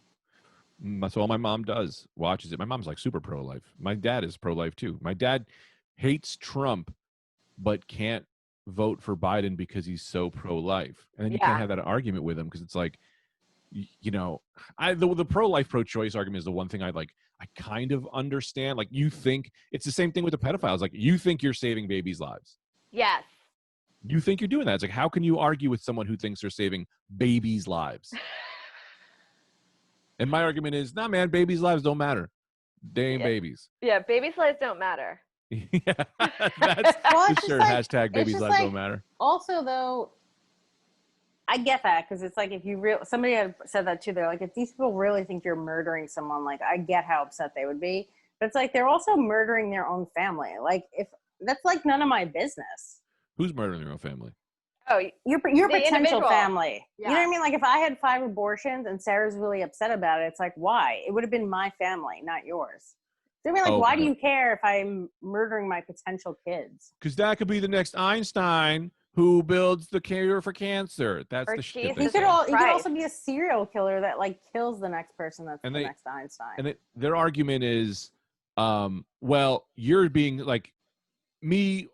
That's all my mom does. Watches it. My mom's like super pro-life. My dad is pro-life too. My dad hates Trump, but can't vote for Biden because he's so pro-life. And then you can't have that argument with him, because it's like, the pro-life, pro-choice argument is the one thing I kind of understand. Like, you think it's the same thing with the pedophiles. Like, you think you're saving babies' lives. Yes. You think you're doing that. It's like, how can you argue with someone who thinks they're saving babies' lives? And my argument is, nah, man, babies' lives don't matter. They ain't babies. Yeah, babies' lives don't matter. Yeah, that's for sure. Hashtag babies' lives don't matter. Also, though, I get that, because it's like, if somebody had said that too, they're like, if these people really think you're murdering someone, like, I get how upset they would be. But it's like, they're also murdering their own family. Like, if that's like none of my business. Who's murdering their own family? Oh, your potential individual. family. Yeah. You know what I mean? Like, if I had 5 abortions and Sarah's really upset about it, it's like, why? It would have been my family, not yours. So I mean, like, why do you care if I'm murdering my potential kids? Because that could be the next Einstein who builds the cure for cancer. That's the shit. He could also be a serial killer that like kills the next person. That's the next Einstein. And their argument is, well, you're being like, me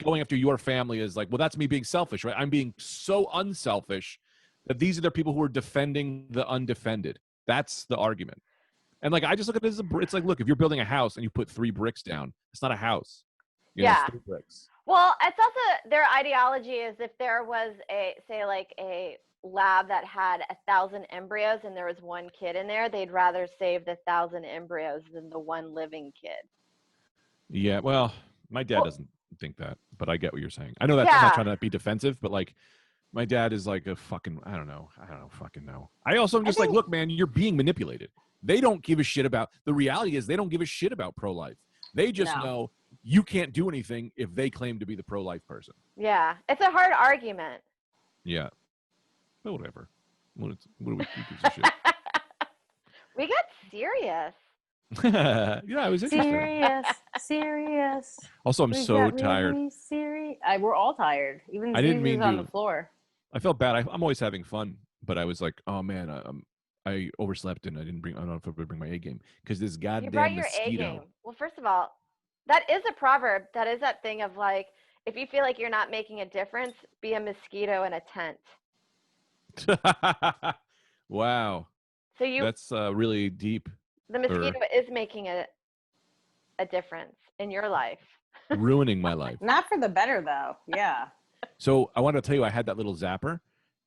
going after your family is like, well, that's me being selfish, right? I'm being so unselfish that these are the people who are defending the undefended. That's the argument. And like, I just look at it as it's like, look, if you're building a house and you put 3 bricks down, it's not a house. It's 3 bricks. Well, it's also their ideology is if there was a lab that had 1,000 embryos and there was one kid in there, they'd rather save the 1,000 embryos than the one living kid. Yeah, well, my dad doesn't think that, but I get what you're saying. I know that I'm Yeah. not trying to be defensive, but like my dad is like a fucking, I don't know fucking know. I also am just like, look, man, you're being manipulated. They don't give a shit about, the reality is they don't give a shit about pro-life. They just know you can't do anything if they claim to be the pro-life person. Yeah, it's a hard argument. Yeah, but whatever. What do we gives a shit? We got serious. Yeah, I was interested. Serious. Also, I'm so tired. Really we're all tired. Even I didn't mean on to. The floor. I felt bad. I'm always having fun, but I was like, oh man, I overslept and I don't know if I would bring my A game because this goddamn You brought your mosquito. A game. Well, first of all, that is a proverb. That is that thing of like, if you feel like you're not making a difference, be a mosquito in a tent. Wow. So that's really deep. The mosquito is making a difference in your life. Ruining my life. Not for the better though. Yeah. So I wanted to tell you, I had that little zapper,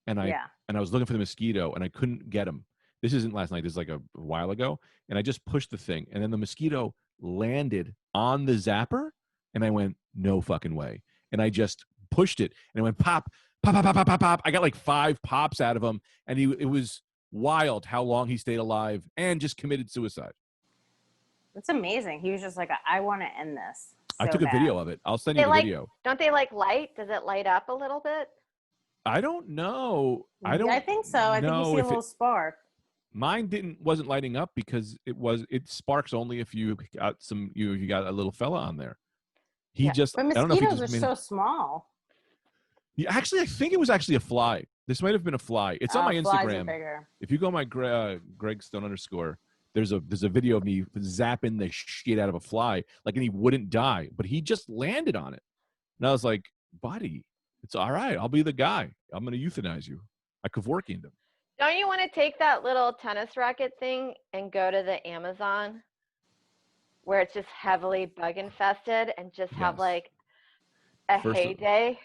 and I was looking for the mosquito, and I couldn't get him. This isn't last night. This is like a while ago, and I just pushed the thing, and then the mosquito landed on the zapper, and I went, no fucking way, and I just pushed it, and it went pop, pop, pop, pop, pop, pop, pop. I got like 5 pops out of him, and it was wild how long he stayed alive and just committed suicide. It's amazing. He was just like, I want to end this. I took a video of it. I'll send you the video. Don't they like light? Does it light up a little bit? I don't know. I think so. I think you see a little spark. Mine wasn't lighting up because it sparks only if you got you got a little fella on there. But mosquitoes are so small. Yeah, actually, I think it was actually a fly. This might have been a fly. It's on my Instagram. If you go on my Greg Stone _ there's a video of me zapping the shit out of a fly, like, and he wouldn't die, but he just landed on it. And I was like, buddy, it's all right. I'll be the guy. I'm going to euthanize you. I Kevorkianed him. Don't you want to take that little tennis racket thing and go to the Amazon where it's just heavily bug infested and just have like a heyday?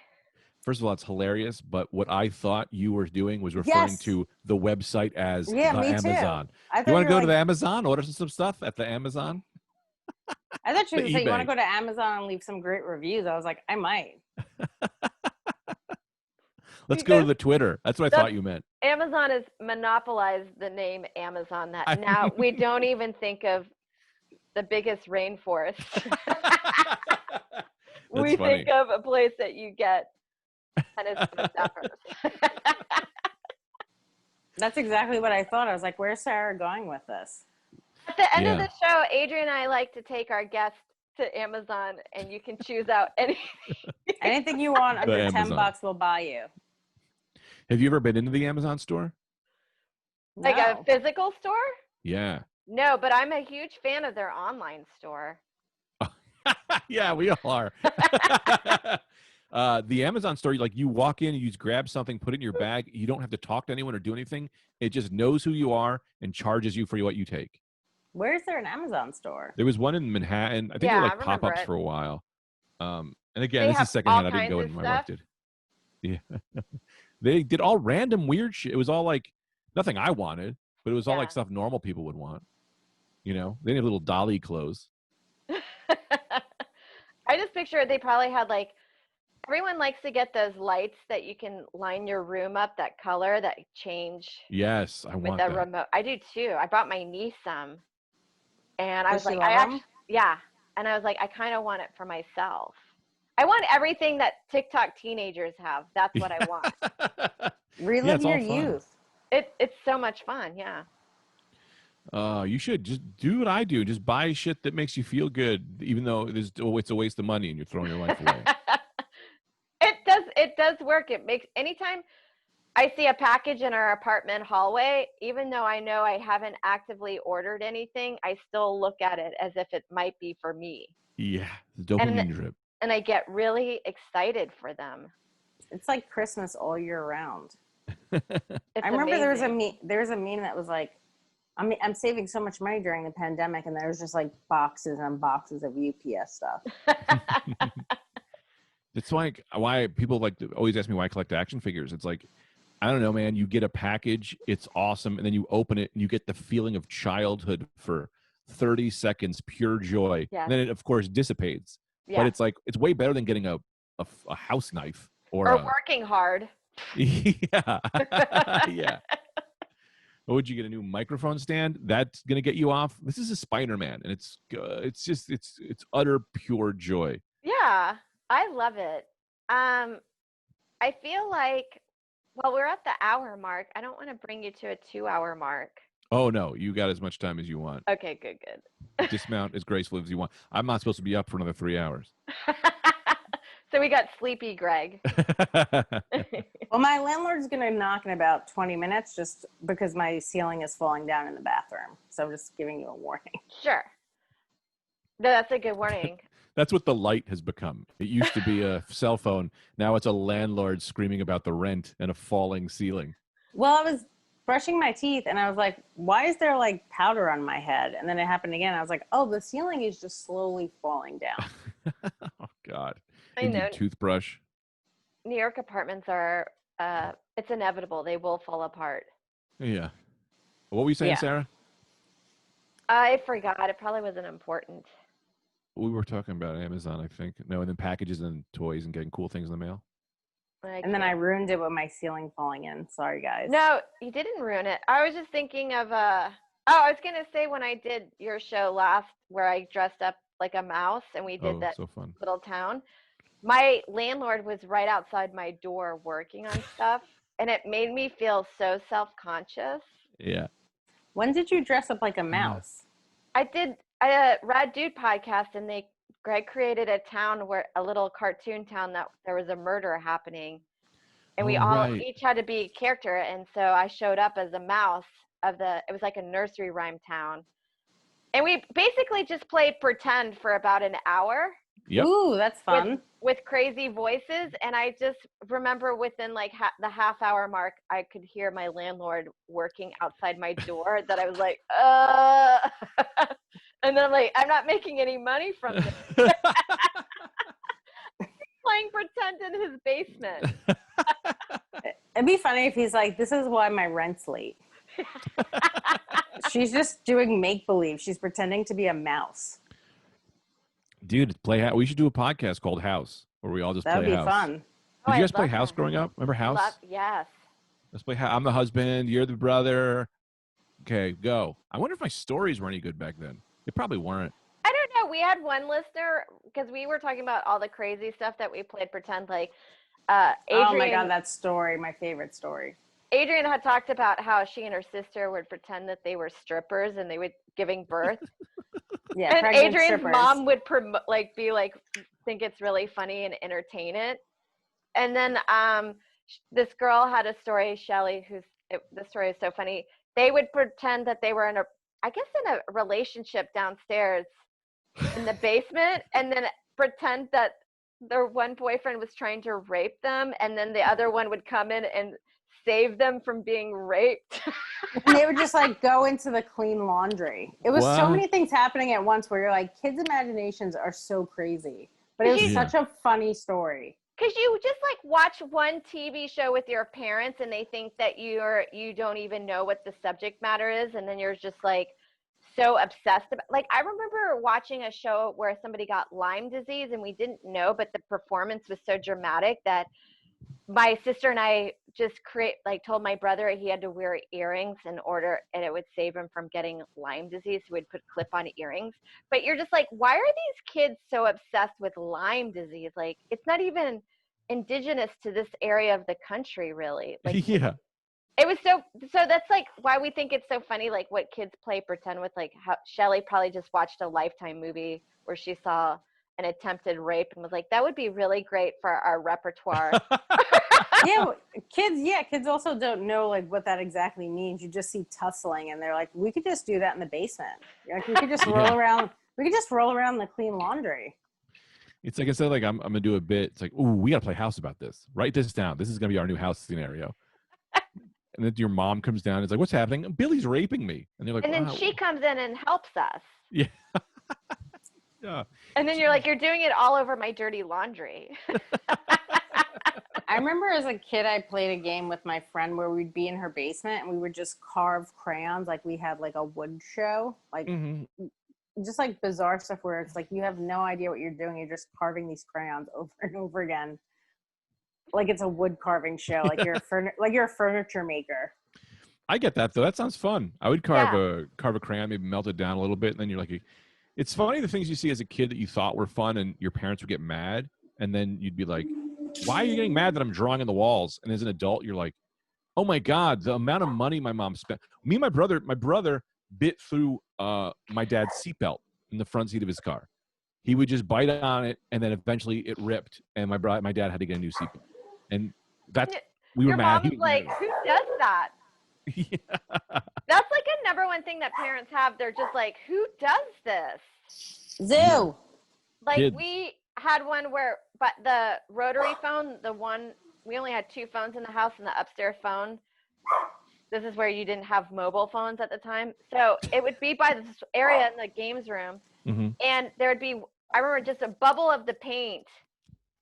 First of all, it's hilarious, but what I thought you were doing was referring to the website as the Amazon. You want to go to the Amazon, order some stuff at the Amazon? I thought you were saying you want to go to Amazon and leave some great reviews. I was like, I might. Let's go to the Twitter. That's what I thought you meant. Amazon has monopolized the name Amazon. That now we don't even think of the biggest rainforest. We think of a place that you get tennis zappers. That's exactly what I thought. I was like, where's Sarah going with this? At the end of the show, Adrian and I like to take our guests to Amazon, and you can choose out anything you want under $10 we'll buy you. Have you ever been into the Amazon store? Like a physical store? Yeah. No, but I'm a huge fan of their online store. Yeah, we all are. The Amazon store, you walk in, you just grab something, put it in your bag. You don't have to talk to anyone or do anything. It just knows who you are and charges you for what you take. Where is there an Amazon store? There was one in Manhattan. I think they were like pop-ups for a while. And again, this is secondhand. I didn't go in. My wife did. Yeah. They did all random weird shit. It was all like nothing I wanted, but it was all like stuff normal people would want. You know, they had little dolly clothes. I just picture they probably had like, everyone likes to get those lights that you can line your room up, that color that change. Yes, I want that. With the remote. I do too. I bought my niece some. And I was like, and I was like, I kind of want it for myself. I want everything that TikTok teenagers have. That's what I want. Relive your youth. It's so much fun. Yeah. You should just do what I do. Just buy shit that makes you feel good, even though it's a waste of money and you're throwing your life away. It does work. It makes, anytime I see a package in our apartment hallway, even though I know I haven't actively ordered anything, I still look at it as if it might be for me. Yeah, the dopamine drip. And I get really excited for them. It's like Christmas all year round. I remember there was a meme that was like, I'm saving so much money during the pandemic, and there was just like boxes and boxes of UPS stuff. It's like why people always ask me why I collect action figures. It's like I don't know, man. You get a package, it's awesome, and then you open it and you get the feeling of childhood for 30 seconds, pure joy. Yes. And then it, of course, dissipates. Yeah. But it's like it's way better than getting a house knife or working hard. Yeah, yeah. What would you get, a new microphone stand? That's gonna get you off. This is a Spider-Man, and it's just it's utter pure joy. Yeah, I love it. I feel like, well, we're at the hour mark. I don't want to bring you to a 2-hour mark. Oh no, you got as much time as you want. Okay, good. Dismount as gracefully as you want. I'm not supposed to be up for another 3 hours. So we got sleepy Greg. Well, my landlord's going to knock in about 20 minutes just because my ceiling is falling down in the bathroom. So I'm just giving you a warning. Sure. No, that's a good warning. That's what the light has become. It used to be a cell phone. Now it's a landlord screaming about the rent and a falling ceiling. Well, I was brushing my teeth and I was like, why is there like powder on my head? And then it happened again. I was like, oh, the ceiling is just slowly falling down. Oh, God. I know. Toothbrush. New York apartments are, it's inevitable. They will fall apart. Yeah. What were you saying, Sarah? I forgot. It probably wasn't important. We were talking about Amazon, I think. No, and then packages and toys and getting cool things in the mail. And then I ruined it with my ceiling falling in. Sorry, guys. No, you didn't ruin it. I was just thinking of, I was going to say when I did your show last where I dressed up like a mouse and we did that so fun. Little town. My landlord was right outside my door working on stuff, and it made me feel so self-conscious. Yeah. When did you dress up like a mouse? I did a Rad Dude podcast, and Greg created a town a little cartoon town that there was a murder happening, and we each had to be a character, and so I showed up as a mouse it was like a nursery rhyme town, and we basically just played pretend for about an hour. Yep. Ooh, that's fun. With crazy voices. And I just remember within like the half-hour mark, I could hear my landlord working outside my door that I was like, and then I'm like, I'm not making any money from this. Playing pretend in his basement. It'd be funny if he's like, this is why my rent's late. She's just doing make-believe. She's pretending to be a mouse. Dude, we should do a podcast called House, where we all just play House. That would be fun. Did you guys play House growing up? Remember House? Yes. Let's play House. I'm the husband. You're the brother. Okay, go. I wonder if my stories were any good back then. They probably weren't. I don't know. We had one listener, because we were talking about all the crazy stuff that we played pretend, like Adrian. Oh my God, that story, my favorite story. Adrian had talked about how she and her sister would pretend that they were strippers and they were giving birth. Yeah, and Adrian's strippers. mom would think it's really funny and entertain it. And then this girl had a story, Shelly, the story is so funny. They would pretend that they were in a relationship downstairs in the basement, and then pretend that their one boyfriend was trying to rape them, and then the other one would come in and save them from being raped. And they would just like go into the clean laundry. It was so many things happening at once where you're like, kids' imaginations are so crazy. But it was such a funny story. Because you just like watch one TV show with your parents and they think that you don't even know what the subject matter is, and then you're just like so obsessed about. Like I remember watching a show where somebody got Lyme disease and we didn't know, but the performance was so dramatic that my sister and I just told my brother he had to wear earrings and it would save him from getting Lyme disease. So we'd put clip-on earrings. But you're just like, why are these kids so obsessed with Lyme disease? Like, it's not even indigenous to this area of the country, really. Like, yeah. It was so that's like why we think it's so funny, like what kids play pretend with, like how Shelly probably just watched a Lifetime movie where she saw an attempted rape and was like, that would be really great for our repertoire. Kids also don't know like what that exactly means. You just see tussling and they're like, we could just do that in the basement. Like we could just roll around the clean laundry. It's like, instead of like I'm gonna do a bit, it's like, ooh, we gotta play House about this. Write this down. This is gonna be our new House scenario. And then your mom comes down and is like, what's happening? Billy's raping me. And they're like, and then she comes in and helps us. Yeah. Yeah. And then you're like, you're doing it all over my dirty laundry. I remember as a kid, I played a game with my friend where we'd be in her basement and we would just carve crayons like we had like a wood show, like just like bizarre stuff where it's like you have no idea what you're doing. You're just carving these crayons over and over again, like it's a wood carving show. Like you're a furniture maker. I get that though. That sounds fun. I would carve a crayon, maybe melt it down a little bit, and then you're like, it's funny the things you see as a kid that you thought were fun, and your parents would get mad, and then you'd be like, why are you getting mad that I'm drawing on the walls? And as an adult, you're like, oh my God, the amount of money my mom spent. Me and my brother bit through my dad's seatbelt in the front seat of his car. He would just bite on it, and then eventually it ripped, and my dad had to get a new seatbelt. And we were mad. Your mom was like, who does that? Yeah. That's like a number one thing that parents have. They're just like, who does this? Zoo. Like Kids. We had one but the rotary phone, we only had 2 phones in the house, and the upstairs phone, this is where you didn't have mobile phones at the time. So it would be by this area in the games room, and there would be, I remember just a bubble of the paint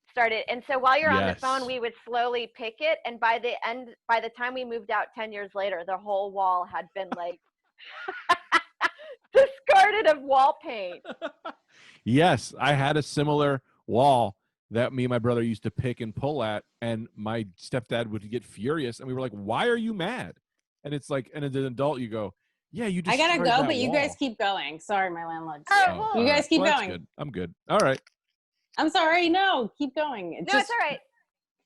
started. And so while you're on the phone, we would slowly pick it. And by the time we moved out 10 years later, the whole wall had been like discarded of wall paint. Yes, I had a similar wall that me and my brother used to pick and pull at, and my stepdad would get furious, and we were like, why are you mad? And it's like, and as an adult, you go, yeah, you just I gotta go, but wall. you guys keep going. Sorry, my landlord. Oh, you guys keep going. Good. I'm good. All right. I'm sorry. No, keep going. It's all right.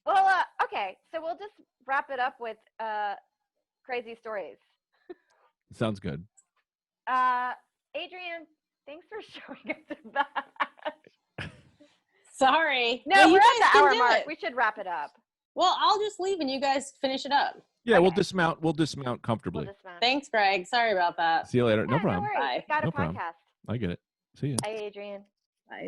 Well, okay. So we'll just wrap it up with crazy stories. Sounds good. Adrian, thanks for showing us that. Sorry. No, we're at the hour mark. We should wrap it up. Well, I'll just leave and you guys finish it up. Yeah, okay. We'll dismount comfortably. Thanks, Greg. Sorry about that. See you later. No Yeah, problem. No worries. Bye. We've got No a problem. podcast. I get it. See ya. Bye, Adrian.